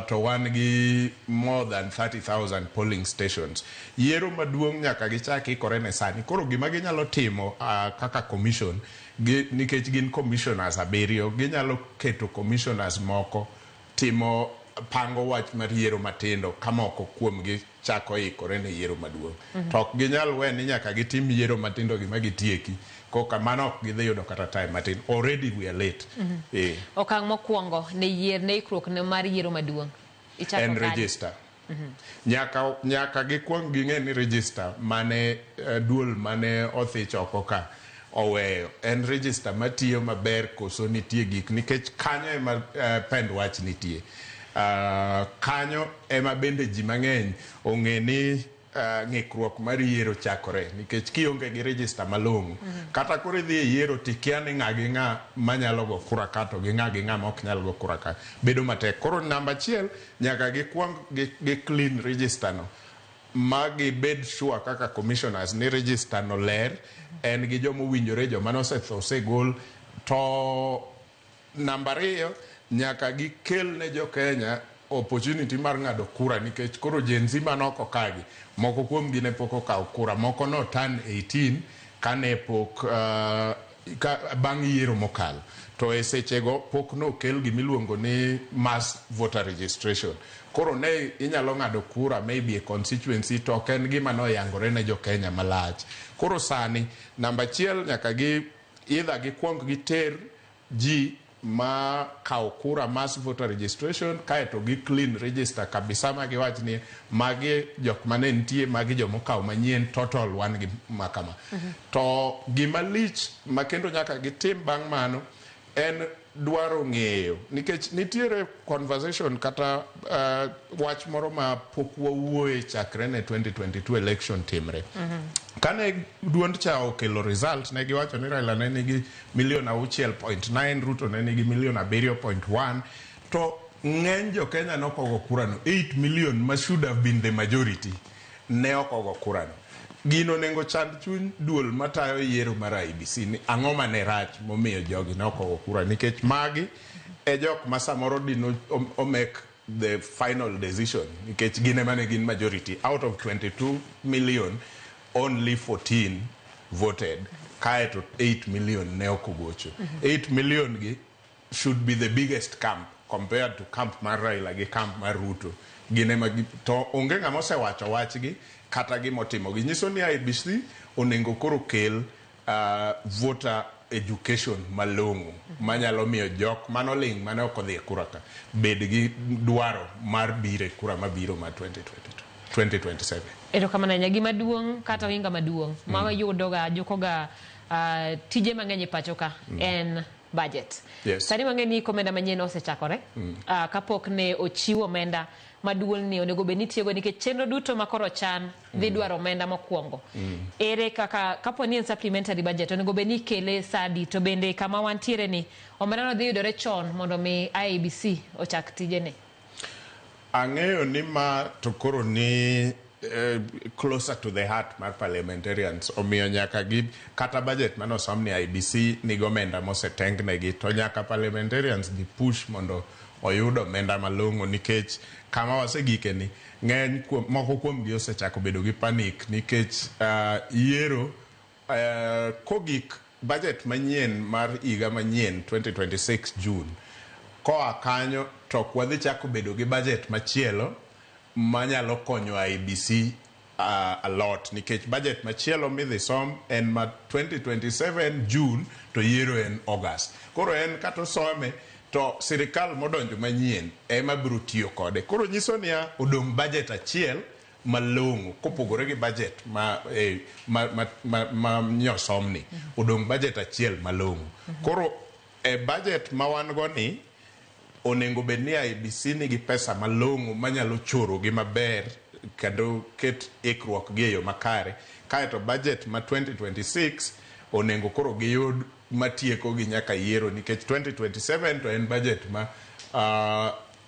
To wan gi more than 30,000 polling stations. Yiero maduong' nyaka gichaki ikore ne sani. Koro gima ginyalo timo kaka commission, nikech gin commissioners 7, ginyalo keto commissioners moko timo pango wach mar yiero matindo kamoko kuomgi chako ikore ne yiero maduong'. To ok ginyal we ni nyaka gitim yiero matindo gi magitieki. Koka mano ok gidhi yudo kata time matin. Already we are late. Okang' mokwongo ne yier ne ikruok ne mar yiero maduong'. En register. Nyaka gikwong ging'e ni register mane duol mane othich oko ka oweyo en register matiyo maber koso nitie gik nikech kanyo ema pend wach nitie. Kanyo ema bende ji mang'eny ong'e ni ng'ikruok mar yiero chakore nikech kionge gi register malong'o kata koro idhi e yiero tikia ni ng'a gi ng'a manyalo go kura ka to gi ng'a gi ng'a mok nyal go kura ka bedo matek. Koro namba achiel nyaka gikwong gi clean register no ma gibed sure kaka commissioners ni register no ler en gi jomo winjore joma osegol. To namba ariyo nyaka gikel ne jo Kenya opportunity mar ng'ado kura nikech koro Gen Z manoko kagi moko kuom gi ne pok okawo kura, moko no turn 18 kane pok bang' yiero mokalo. To e sechego pok no kel gimiluongo ni mass voter registration. Koro ne inyalo ng'ado kura maybe a constituency to ok en gima noyangore ne jo Kenya malach. Koro sani namba achiel nyaka either gikwong giter ji ma kawo kura mass voter registration kaeto gi clean register kabisa ma giwach ni magi jok mane nitie magi jomo kawo manyien total wan gi makama. To gima lich ma kendo nyaka gitim bang' mano en dwaro ng'eyo nikech nitiere conversation kata wach moro ma pok wawuoye chakre ne 2022 election timre. Kane duond cha okelo result ne giwacho ni Raila ne nigi 6.9 Ruto ne nigi 7.1 to ng'eny jo Kenya nokogo kurano 8 million ma should have been the majority ne okogo kurano. Gino nengo chand chuny duol matayo yiero mar IBC ni ang'o mane rach momiyo jogi nokogo kura nikech magi e jok ma samoro dino o make the final decision nikech gine mane gin majority out of 22 million only 14 voted kaeto 8 million ne okogocho. 8 million gi should be the biggest camp compared to camp mar Raila gi camp mar Ruto. Gine magi to onge ng'ama osewacho wachgi kata gimotimo gi nyiso ni IBC onengo koro kel voter education malong'o manyalo miyo jok manoling mane ok odhi kura ka bed gi dwaro mar bire kura mabiro ma 2027. Erokamano nya gima duong' kata winga maduong' ma wayudo ga jokoga tije mang'eny e pacho ka en budget. Sani mang'eny ni komenda manyien osechakore kapok ne ochiwo omenda maduol ni onego bed ni tiego nikech chenro duto makoro chan dhi dwaro omenda mokwongo. Ere kaka kapo ni en supplementary budget onego bed ni kele sadi to bende kama wantiere ni omenda no dhi yudore chon mondo mi IBC ochak tijene. Ang'eyo ni ma to koro ni closer to the heart mar parliamentarians omiyo nyaka gi kata budget manosom ni IBC ni gomenda moseteng negi to nyaka parliamentarians di push mondo oyudo omenda malong'o nikech kama wasegike ni ng'eny moko kuom gi osechako bedo gi panic nikech yiero kogik budget manyien mar higa manyien 2026 June koa kanyo to kwadhi chako bedo gi budget machielo manyalo konyo IBC a lot nikech budget machielo midhi som en ma 2027 June to yiero en August. Koro en kata some to sirikal modonjo manyien ema biro tiyo kode. Koro nyiso ni odong budget achiel malong'o kopogore gi budget ma nyosomni odong budget achiel malong'o. Koro e budget ma wan go ni onengo bed ni IBC nigi pesa malong'o manyalo choro gi maber kendo ket ikruok gi e yo makare. Kaeto budget ma 2026 onengo koro giyud matieko gi nyaka yiero nikech 2027 to en budget ma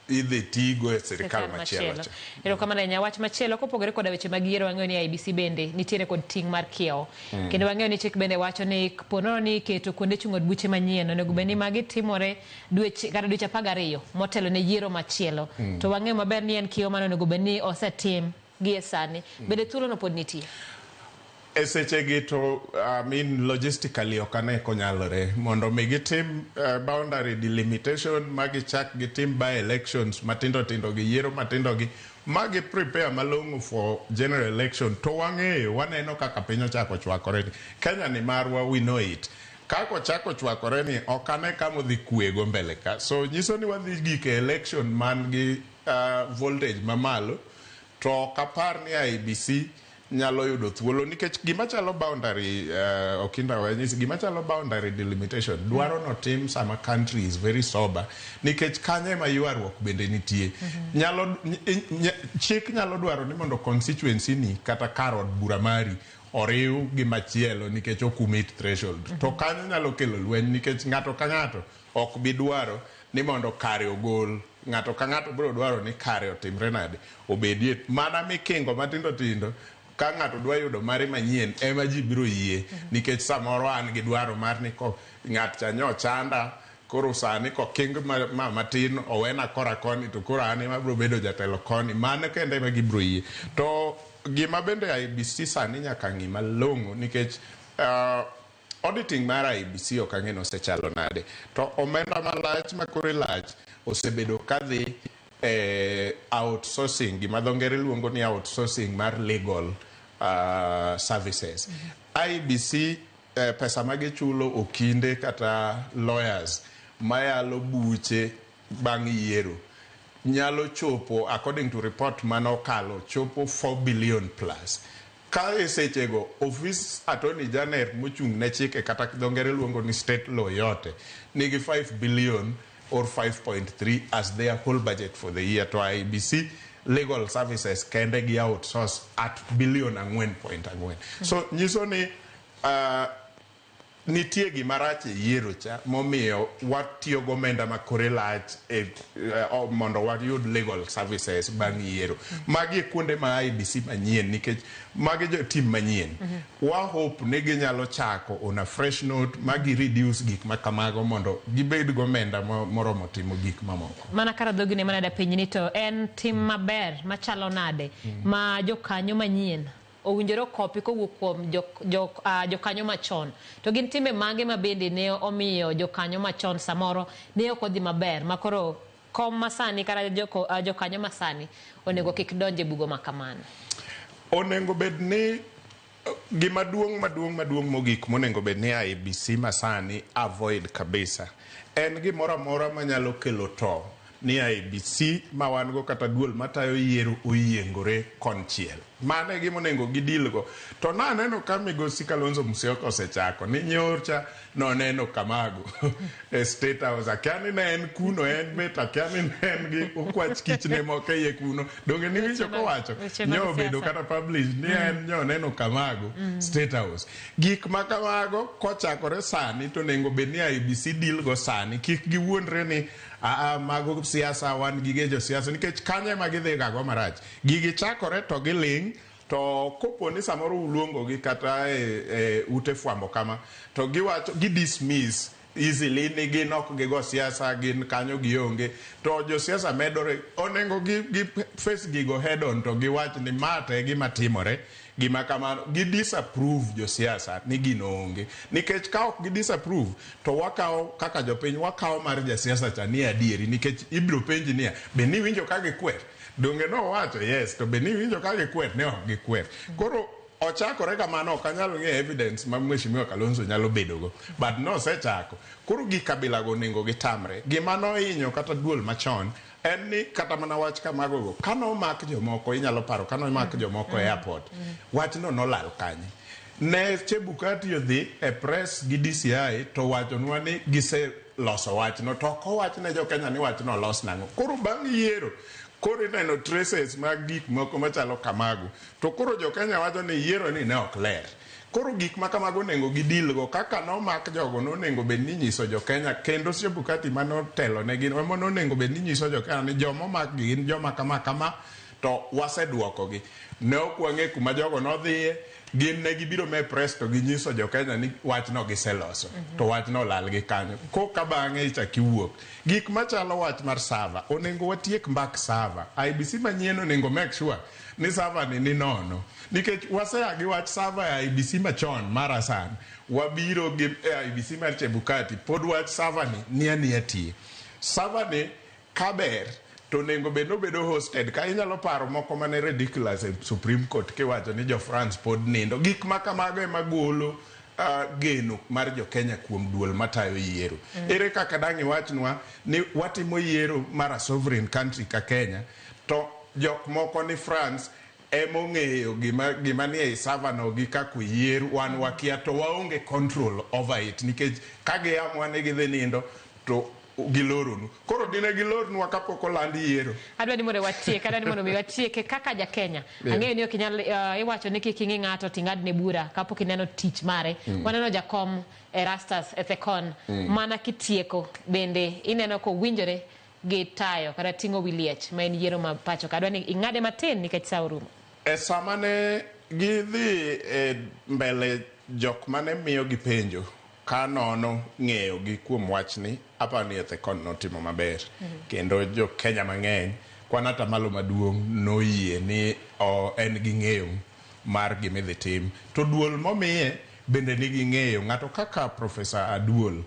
idhi tigo e sirikal machielo. Erokamano nya wach machielo kopogore koda weche mag yiero wang'eyo ni IBC bende nitiere kod ting' mar kiewo kendo wang'eyo ni chik bende wacho ni ponono ni keto kuonde chung' od buche manyien onego bed ni magi timore dweche 12 motelo ne yiero machielo to wang'eyo maber ni en kiewo mano onego bed ni osetim gi e sani bende thuolo no pod nitie. esechegi to logistically okane konyalore mondo mi gitim boundary delimitation magi chak gitim by elections matindo gi yiero matindo gi magi prepare malongo for general election to wang'eyo waneno kaka piny ochako chwakore ni Kenya ni marwa, we know it. Kako chako chwakore ni okane kama dhi kuego mbele ka, so nyiso ni wadhi gike election man gi voltage mamalo to kapar ni IBC nyalo yudo thuolo nikech gima chalo boundary okinda wenyisi gima chalo boundary delimitation dwaro no tim sama country is very sober nikech kanye ma yuarruok bende nitie nyalo chik nyalo dwaro ni mondo constituency ni kata karod bura mari oriw gi machielo nikech okumit threshold to kanyo nyalo kelo lweny nikech ng'ato ka ng'ato ok bi dwaro ni mondo kare ogol ng'ato ka ng'ato biro dwaro ni kare otimre nade obedie mana mikingo matindo tindo ka ng'ato dwa yudo mare manyien ema ji biro yie nikech samoro an gi dwaro mar ni ko ng'at cha nyo chanda koro sani ko king matin owena kora koni to koro an ema biro bedo jatelo koni mano kende ema gibiro yie to gima bende IBC sani nyaka ng'i malong'o nikech auditing mar IBC ok ang'eno osechalo nade to omenda malach makore lach osebedo kadhi outsourcing gima dho ngere luongo ni outsourcing mar legal services. IBC pesa magichulo okinde kata lawyers mayalo buche bang' yiero nyalo chopo according to report manokalo chopo 4 billion plus. Ka esechego office attorney general mochung' ne chike kata dho ngere luongo ni state law yote nigi 5 billion or 5.3 as their whole budget for the year to IBC legal services kende gi outsource at billion 4.4. So nyiso ni nitie gima rach e yiero cha momiyo watiyo gomenda makore lach mondo wayud legal services bang' yiero. Magi kuonde ma IBC manyien nikech magi jo team manyien. Wa hope ni ginyalo chako on a fresh note magi reduce gik makamago mondo gibed gomenda moromo timo gik mamoko. Mana kara dhogine mana da piny ni to en tim maber machalo nade ma jokanyo manyien owinjore kopi kowuok kuom jokanyo machon to gin timbe mage ma bende ne omiyo jokanyo machon samoro ne ok odhi maber makoro kom masani kara jokanyo masani onego kik donje bugo makamano. Onego bed ni gima maduong' mogik monego bed ni IBC masani avoid kabisa en gimoro amora manyalo kelo to ni IBC ma wan go kata duol matayo yiero oyiengore konchiel. Mane gima onego gidilgo to naneno ka migosi Kalonzo Musyoka osechako ni nyorcha noneno kamago State House akiani ne en kuno en bet akiani ne en gi okwach kichne moko iye kuno donge ni wicho kowacho nyo bedo kata publish ni en nyo neno kamago State House. Gik makamago kochakore sani to nengo bed ni IBC dilgo sani kik giwuondre ni mago siasa wan gige jo siasa nikech kanye magidhi gago marach gigi chakore to giling to kopo ni samoro uluongo gi kata ute fwambo kama to giwacho dismiss easily ni gin ok gigo siasa gin kanyo gionge to jo siasa medore onengo gi face gigo head on to giwach ni mate gima timore gima kamano gi disapprove jo siasa ni gino onge nikech ka ok gi disapprove to wakao kaka jopiny wakao mar jo siasa cha ni adieri nikech ibro penji ni be ni winjo ka gikwer donge no wacho yes to be ni winjo ka gikwer ne ok gikwer koro ochakore kamano ok anyalo ng'e evidence ma Mheshimiwa Kalonzo nyalo bedogo but no sechako koro gi kabila go nengo gitamre gima no hinyo kata duol machon en ni kata mana wach kamago kano mak jomoko inyalo paro kano mak jomoko e airport wach no nolal kanye ne Chebukati odhi e press gi DCI to wacho nwa ni gise loso wach no to ko wach ne jo Kenya ni wach no los nango koro bang' yiero koro neno traces mag gik moko machalo kamago to koro jo Kenya wacho ni yiero ni ne ok ler koro gik makamago nengo gidilgo kaka no mak jogo no nengo bed ni nyiso jo Kenya kendo Chebukati mano telo ne gin mono nengo bed ni nyiso jo Kenya ni jomo mak gin joma kama to waseduokogi. Ne ok wang'e kuma jogo nodhiye, gin ne gibiro me press to ginyiso jo Kenya ni wachno giseloso, to wachno olal gi kanyo. Koka bang'e ichaki wuok. Gik machalo wach mar server, onego watiek mbak server. IBC manyien onego make sure ni server ni nono. Nikech wasea gi wach server ya IBC machon mara sana. Wabiro gi IBC mar Chebukati, pod wach server ni ania tie. Server ni kaber, to nengo bedo hosted. Ka inyalo paro moko mane ridiculous e Supreme Court kiwacho ni jo France pod nindo. Gik makamago ema golo geno mar jo Kenya kuom duol matayo yiero. Ere kaka dang' iwachnwa ni watimo yiero mar a sovereign country ka Kenya, to jok moko ni France emong'eyo gima ni e server no gi kaku yier wan wakia to waonge control over it, nikech kagiamwa ni gidhi nindo to giloronu. Koro dine gilornu kapok olandi yiero. Adwa ni mondo watieke kaka ja Kenya. Ang'eyo ni ok inyal iwacho ni kik ing'i ng'ato ting'adne bura kapok ineno tich mare. Waneno jakom Erastus Ethekon mana kitieko bende ineno ko winjore gi tayo kata ting'o wiliech ma en yiero ma pacho. Adwa ni ing'ade matin nikech sa orumo. E sama ne gidhi mbele jok mane miyo gi penjo ka nono ng'eyo gi kuom wachni, apa ni Ethekon notimo maber. Kendo jo Kenya mang'eny kwanata malo maduong' noyie ni en gi ng'eyo mar gimidhi tim. To duol momiye bende nigi ng'eyo. Ng'ato kaka Professor Aduol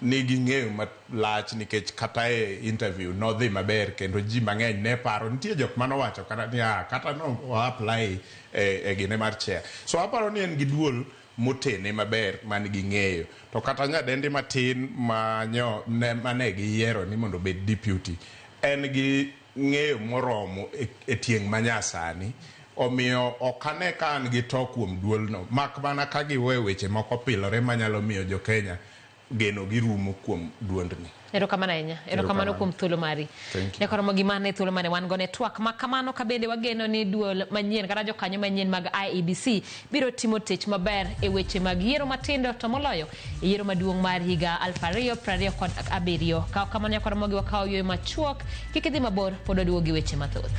nigi ng'eyo malach, nikech kata e interview nodhi maber kendo ji mang'eny ne paro. Nitie jok manowacho kata no apply e gine mar chair. So aparo ni en gi duol motene maber man gi ng'eyo. To kata nyadendi matin mane gi yiero ni mondo bed deputy, en gi ng'eyo moromo e tieng' manyasani. Omiyo okane ka an gi to kuom duolno, mak mana ka giwe weche moko pilore manyalo miyo jo Kenya geno gi rumo kuom duondni. Erokamano ahinya. Erokamano kuom thuolo mari. Nekoromo gimane thuolo mane wan go network ma kamano ka bende wageno ni duol manyien kata jokanyo manyien mag IEBC biro timo tich maber e weche mag yiero matindo to moloyo yiero maduong' mar higa 2027. Ka kamano nekoromo gi wakawo yweyo machuok, kik idhi mabor, pod waduogo gi weche mathoth.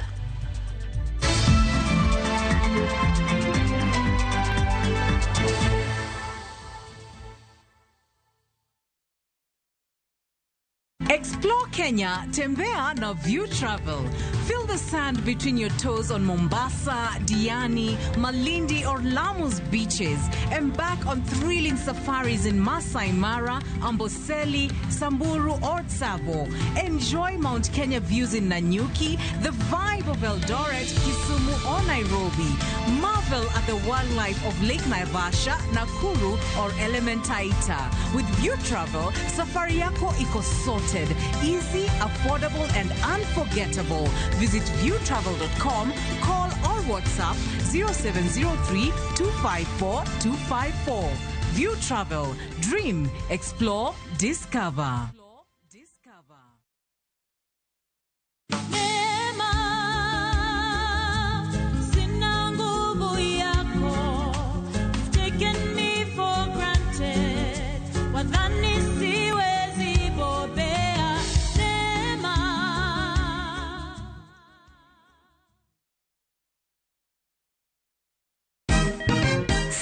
Explore Kenya, tembea na View Travel. Feel the sand between your toes on Mombasa, Diani, Malindi or Lamu's beaches. Embark on thrilling safaris in Masai Mara, Amboseli, Samburu or Tsavo. Enjoy Mount Kenya views in Nanyuki, the vibe of Eldoret, Kisumu or Nairobi. Marvel at the wildlife of Lake Naivasha, Nakuru or Elementaita. With View Travel, safari yako iko sorted. Easy, affordable and unforgettable. Visit viewtravel.com, call or WhatsApp 0703 254 254. View Travel. Dream, explore, discover.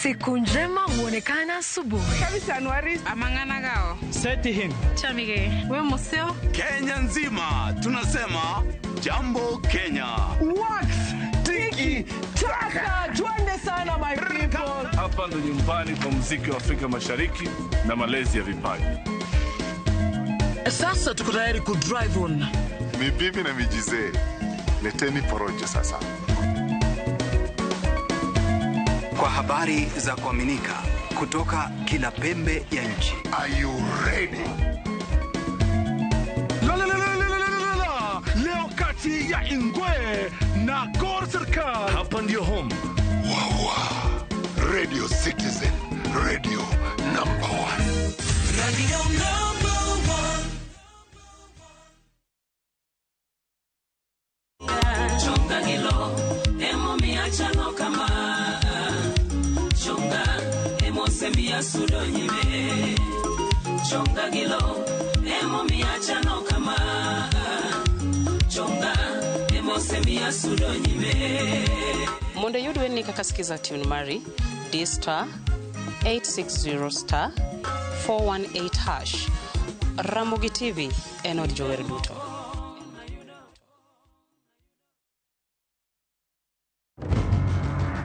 Siku njema huonekana asubuhi. Kabisa Anwari amangana gao. Seti him. Chamige. We museo. Kenya nzima tunasema jambo Kenya. Wax, tiki, taka. Twende sana my people. Hapa ndo nyumbani kwa muziki wa Afrika Mashariki na malezi ya vipaji. Sasa tuko tayari ku drive on. Mibibi na mijize. Leteni porojo sasa. Kwa habari za kuaminika kutoka kila pembe ya nchi. Are you ready? Leo kati ya Ingwe na Gor Serikali. Hapa ndio home. Radio Citizen, radio number 1. Radio number 1. Chonga gilo, emo miachano kama. Semia sudo nyime chonga gilo emo miacha no kama chonga emo Mondo yud weni kaka skiza tune mari D*860* 418#. Ramogi TV en od jower duto.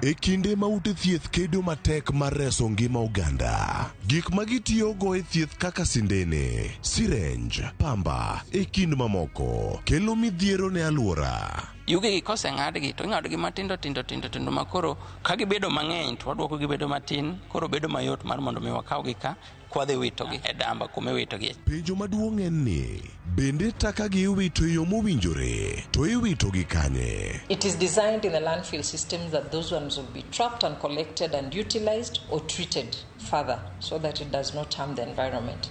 E kinde ma ute thieth kedo matek mar reso ngima oganda, gik ma gitiyogo e thieth kaka sindene, sirenj, pamba, e kind mamoko, kelo midhiero ne alwora. Yugi gi kose ng'adgi to ing'adogi matindo tindo makoro ka gibedo mang'eny to waduoko gibedo matin, koro bedo mayot mar mondo mi wakawgi ka kwadhi witogi e damba kuma iwitogi. Penjo maduong' en ni, bende taka gi iwito yo mowinjore, to iwitogi kanye? It is designed in the landfill system that those ones will be trapped and collected and utilized or treated further so that it does not harm the environment.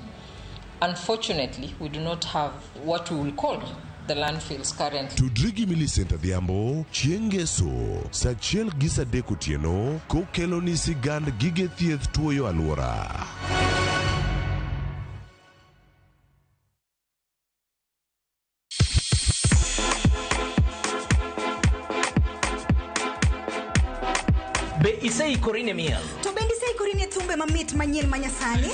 Unfortunately, we do not have what we will call the landfills currently. Tudrigi Millicent Adhiambo, Chiengeso, Sachiel Gisa Dekutieno, kokelo ni sigand gige thieth tuoyo alwora. Be isei korine miel? To bendi sei korine thumbe mamit manyien manyasani?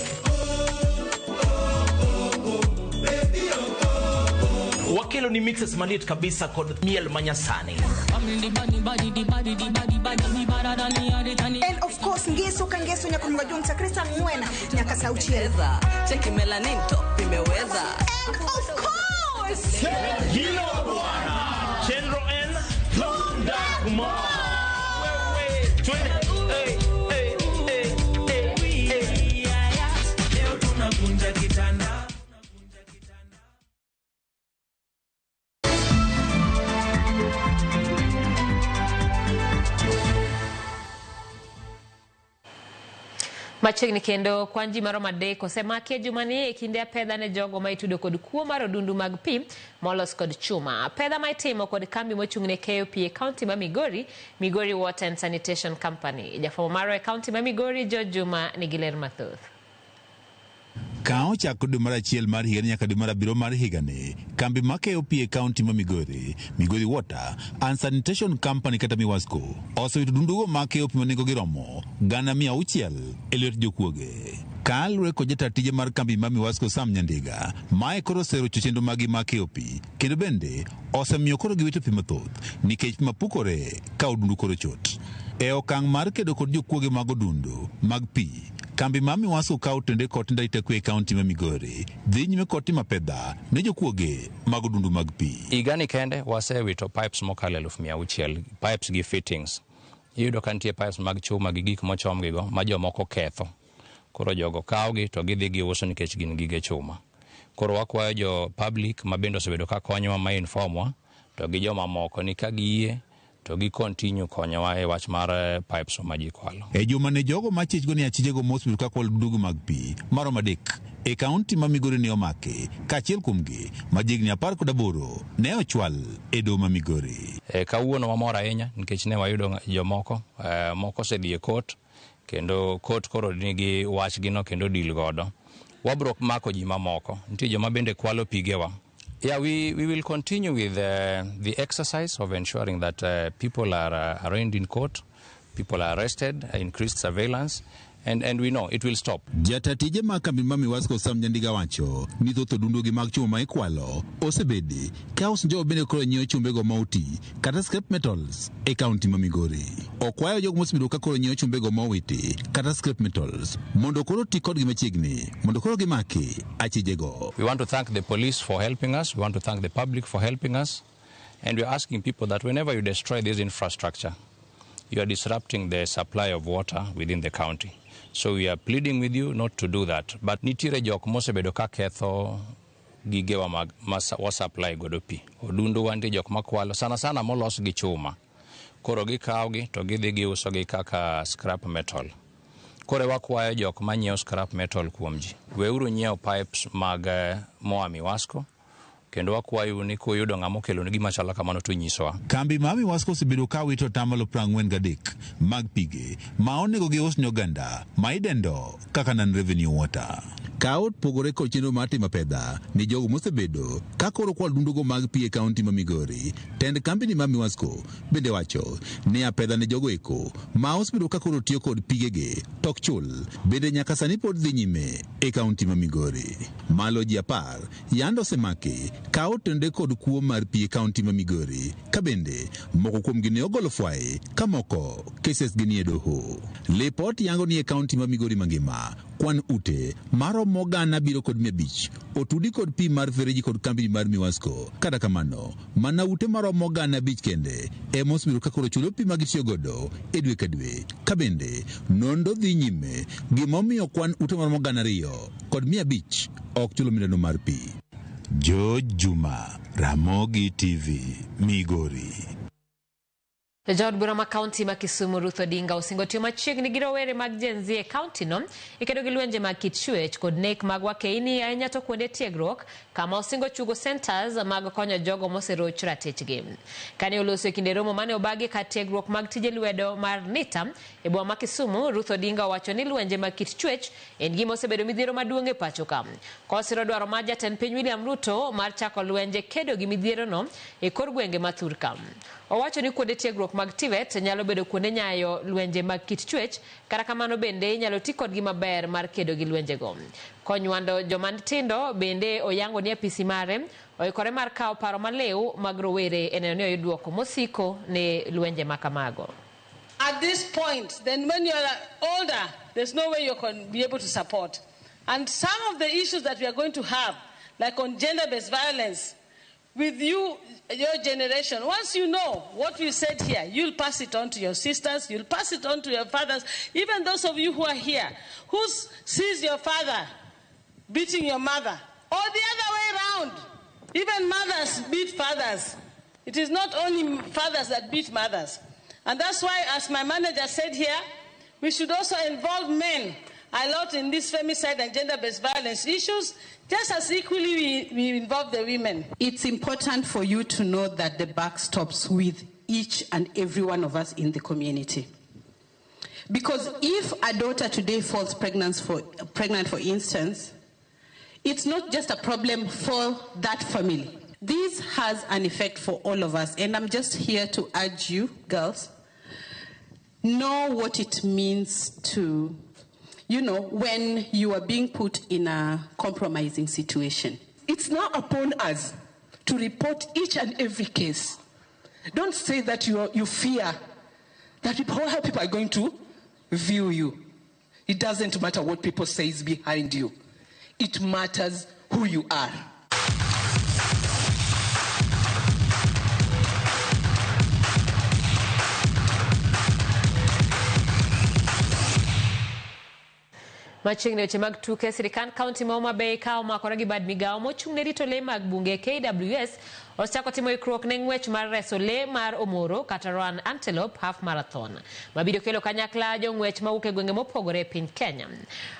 Wakelo ni mixes malit kabisa kod miel manyasani. And of course ngeso kangeso nyakumga jumsa krista mwena nyaka sauchieza. Cheki melanin top imeweza. And of course Hilo bwana Chenro N Dogma. Wewe twende leo tunakunja kitanda. Machiegni kendo kwanji maro madek osemaki e jumani e kinde pedha ne jogo ma itudo kod kuo mar odundu mag pi molos kod chuma. Pedha ma itimo kod kambi mochung'ne KOP e kaunti ma Migori, Migori Water and Sanitation Company. Jafwambo maro e kaunti ma Migori, George Juma, nigi ler mathoth. Ka ochako dwe mar achiel mar higa nyaka dwe mar abiriyo mar higani, kambi ma KOP e kaunti ma Migori, Migori Water and Sanitation Company kata Miwasco, osewito dundugo ma KOP ma nengogi romo 600,000 e lwet jokuoge. Kaluwore kod jataa tije mar kambi ma Miwasco Sam Nyandiga, mae koro oserocho chenro magi ma KOP, kendo bende osemiyo koro giwito pi mathoth nikech pi mapukore ka odundu koro chot. E okang' mar kedo kod jokuoge mag odundu mag pi, kambi ma Miwasco kawo tende kot ndaita kwe e kaunti ma Migori dhi nyime kod timo pedha ne jokuoge mag odundu mag pi. Igani kende wasewito pipes mokalo 600,000 pipes gi fittings. Iyudo ka nitie pipes mag chuma gi gik mochomgigo ma jomoko ketho. Koro jogo kawgi to gidhi giuso nikech gin gige chuma. Koro wakwayo jo public ma bende osebedo ka konyowa ma informwa to gi joma moko ni ka giyie to gi continue konyowa e wach mar pipes ma ji kwalo. E juma ne jogo ma chichgo ni achijego mosebedo ka kwalo dundugo mag pi marom adek e kaunti ma Migori ne omake, kaachiel kuomgi majiegni 18 ne ochwal e doho ma Migori. Kawuono wamor ahinya nikech ne wayudo jomoko moko osedhi e court kendo court koro nigi wachgino kendo deal godo. Wabro mako ji mamoko, nitie joma bende kwalo pigewa. Yeah, we will continue with the exercise of ensuring that people are arraigned in court, people are arrested, increased surveillance, and we know it will stop. Jatatije ma kambi ma Miwasco Sam Nyandiga wacho ni thoth odundugi mag chuma ma ikwalo osebedi ka osenjo bende koro nyiewo chumbego ma oti kata scrap metals e kaunti ma Migori. Okwayo jogo mosebedo ka koro nyiewo chumbego ma owiti kata scrap metals mondo koro ti kodgi machiegni mondo koro gimaki achijego. We want to thank the police for helping us, we want to thank the public for helping us, and we're asking people that whenever you destroy this infrastructure, you are disrupting the supply of water within the county. So we are pleading with you not to do that. But nitire jok mosebedo ka ketho gigewa mag supply godo pi. Odundu wanti jok makwalo sana molos gi chuma. Koro gikawgi to gidhi giuso gi kaka scrap metal. Koro wakwayo jok manyiewo scrap metal kuom ji. Weuru nyiewo pipes mag moa Miwasco. Kendo wakwayo ni kuyudo ng'amo kelo ni gima chalo kamano to nyisowa. Kambi ma Miwasco osebedo ka wito tamalo 43 mag pige ma onego gius ne oganda ma idendo kaka non revenue water. Kaot pogore kod chenro mar timo pedha ni jogo mosebedo ka koro kwal dundogo mag pi e kaunti ma Migori. Tend kampuni ma Miwasco bende wacho ni apedha ne jogo eko ma osebedo ka koro tiyo kod pigege tok chul bende nyaka sani pod dhi nyime e kaunti ma Migori. Malo ji 10 yando osemaki ka otende kod kuo mar pi e kaunti ma Migori, ka bende moko kuomgi ne ogolo fwaye ka moko keses gi nie doho. Lipot yango ni e kaunti ma Migori mangima kwan ute maromo gana biro kod 500 otudi kod pi mar fereji kod kambi mar Miwasco. Kata kamano, mana ute maromo gana 5 kende ema osebiro ka koro chulo pi ma gitiyo godo e dwe ka dwe. Ka bende nondo dhi nyime gimomiyo kwan ute maromo gana 2 kod 500 ok chulo midano mar pi. Juma, Ramogi TV, Migori. Jaod bura ma kaunti ma Kisumu Ruth Odinga osingo tiyo machiegni gi rowere mag Gen Z e kaunti no ikedo gi lwenje mag kit chwech kod nek mag wakeini ahinya to kuonde tiegruok kama osingo chugo centers mag konyo jogo moseroch ratechgi. Kane oloso e kinde romo mane obagi ka tiegruok mag tije lwedo mar NITA e boma ma Kisumu, Ruth Odinga owacho ni lwenje mag kit chwech en gima osebedo midhiero maduong' e pacho ka. Kosiro dwaro mar jatend piny William Ruto mar chako lwenje kedo gi midhiero no e kor gwenge ma Thurka. Owacho ni kuonde tiegruok mag TVET nyalo bedo kuonde nyayo lwenje mag kit chwech, kata kamano bende nyalo ti kodgi maber mar kedo gi lwenje go. Konywando joma tindo bende oyango ni apisi mare oikore mar kawo paro malew mag rowere e neno ni oyud duoko mosiko ne lwenje makamago. At this point, then when you are older, there's no way you can be able to support. And some of the issues that we are going to have, like on gender-based violence, with you, your generation, once you know what we said here, you'll pass it on to your sisters, you'll pass it on to your fathers, even those of you who are here, who sees your father beating your mother, or the other way around. Even mothers beat fathers. It is not only fathers that beat mothers. And that's why, as my manager said here, we should also involve men a lot in these femicide and gender-based violence issues, just as equally we involve the women. It's important for you to know that the buck stops with each and every one of us in the community. Because if a daughter today falls pregnant, for instance, it's not just a problem for that family. This has an effect for all of us. And I'm just here to urge you, girls, know what it means to, when you are being put in a compromising situation. It's now upon us to report each and every case. Don't say that you fear that how people are going to view you. It doesn't matter what people say is behind you. It matters who you are. Machiegni weche mag tuke. Sirikand kaunti ma Homa Bay kawo makore gi bad migawo mochung' ne rito le mag bunge KWS osechako timo ikruok ne ng'wech mar reso le mar Omoro kata Run Antelope Half Marathon mabiro kelo kanyakla jong'wech mawuok e gwenge mopogore e piny Kenya.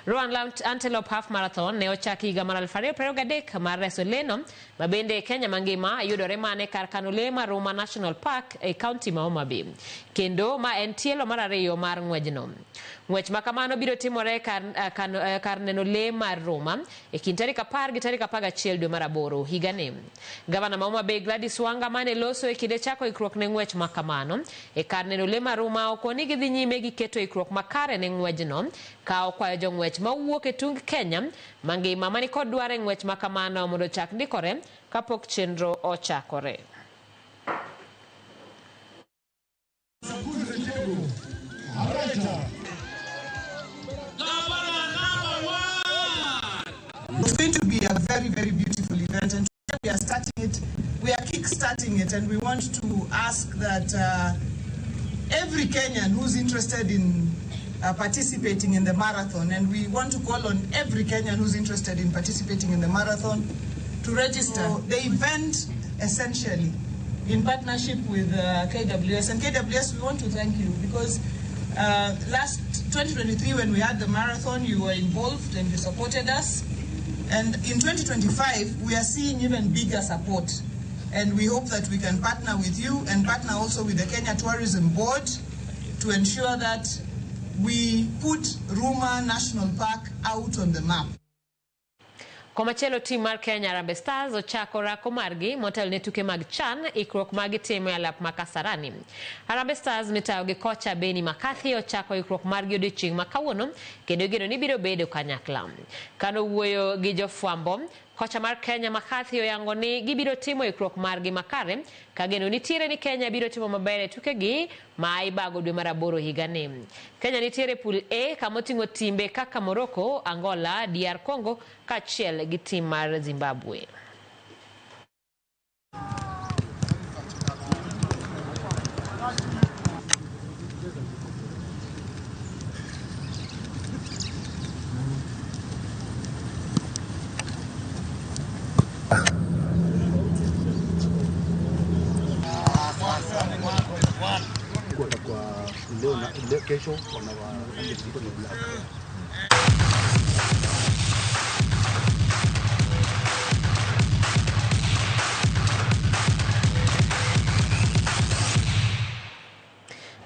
Run Antelope Half Marathon ne ochaki higa mar 2023 mar reso le no mabende Kenya mangima yudore mane kar kano le mar Ruma National Park e kaunti ma Homa Bay, kendo ma en tielo mar 2 mar ng'wejno. Ng'wech makamano biro timore kar neno le mar Roma e kind tarik 10 gi tarik 11 dwe mar 8 higani. Gavana ma Homa Bay Gladys Wanga mane loso e kinde chako ikruok ne ng'wech makamano e kar neno le mar Roma okoni gidhi nyime gi keto ikruok makare ne ng'wejno ka okwayo jong'wech mawuok e tung Kenya mangima mani kod dwaro e ng'wech makamano mondo chak ndikore kapok chenro ochakore. It's going to be a very, very beautiful event, and we are starting it. We are kick-starting it, and we want to ask that every Kenyan who's interested in participating in the marathon, and we want to call on every Kenyan who's interested in participating in the marathon to register. The event, essentially, in partnership with KWS, and KWS, we want to thank you because last 2023 when we had the marathon, you were involved and you supported us. And in 2025, we are seeing even bigger support. And we hope that we can partner with you and partner also with the Kenya Tourism Board to ensure that we put Ruma National Park out on the map. Komachelo tim mar Kenya Harambee Stars ochako rako margi motel ne tuke mag CHAN ikruok mag timo alap makasarani. Harambee Stars mitayo gi kocha Beni Makathi ochako ikruok margi odiochieng' ma kawuono kendo geno ni biro bedo kanyakla. Kano wuoyo gi jofwambo, kocha mar Kenya Makathi oyango ni gibiro timo ikruok margi makare kageno nitiere ni Kenya biro timo maber e tukegi ma ibago dwe mar 8 higani. Kenya nitiere pool A kamoting'o timbe kaka Morocco, Angola, DR Congo kaachiel gi tim mar Zimbabwe. Kesho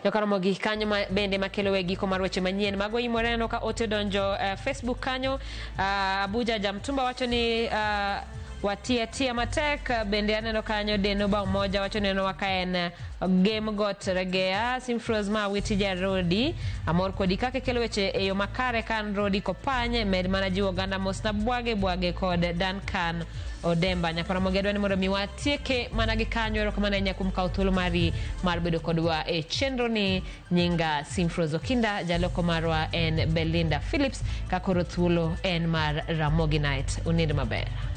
Jokoromo gi kanyo bende makelo we giko mar weche manyien mago imoreno ka ote donjo Facebook kanyo. Abuja Jamtumba wacho ni watia matek bende aneno kanyo Deno ba umoja wacho neno wakaen game got regea Simfroz ma witi jarodi amor kodi kake kelo weche eyo makare kan rodi kopanye med mana jiwo ganda mosna bwage kod Duncan Odemba nyapara mogedwa ni mondo miwatieke mana gi kanyo erokamano ahinya kuom kawo thuolo mari mar bedo kodwa e chenro ni. Nyinga Simfroz Okinda, jaloko marwa en Belinda Phillips, kakoro thuolo en mar Ramogi Night. Unind maber.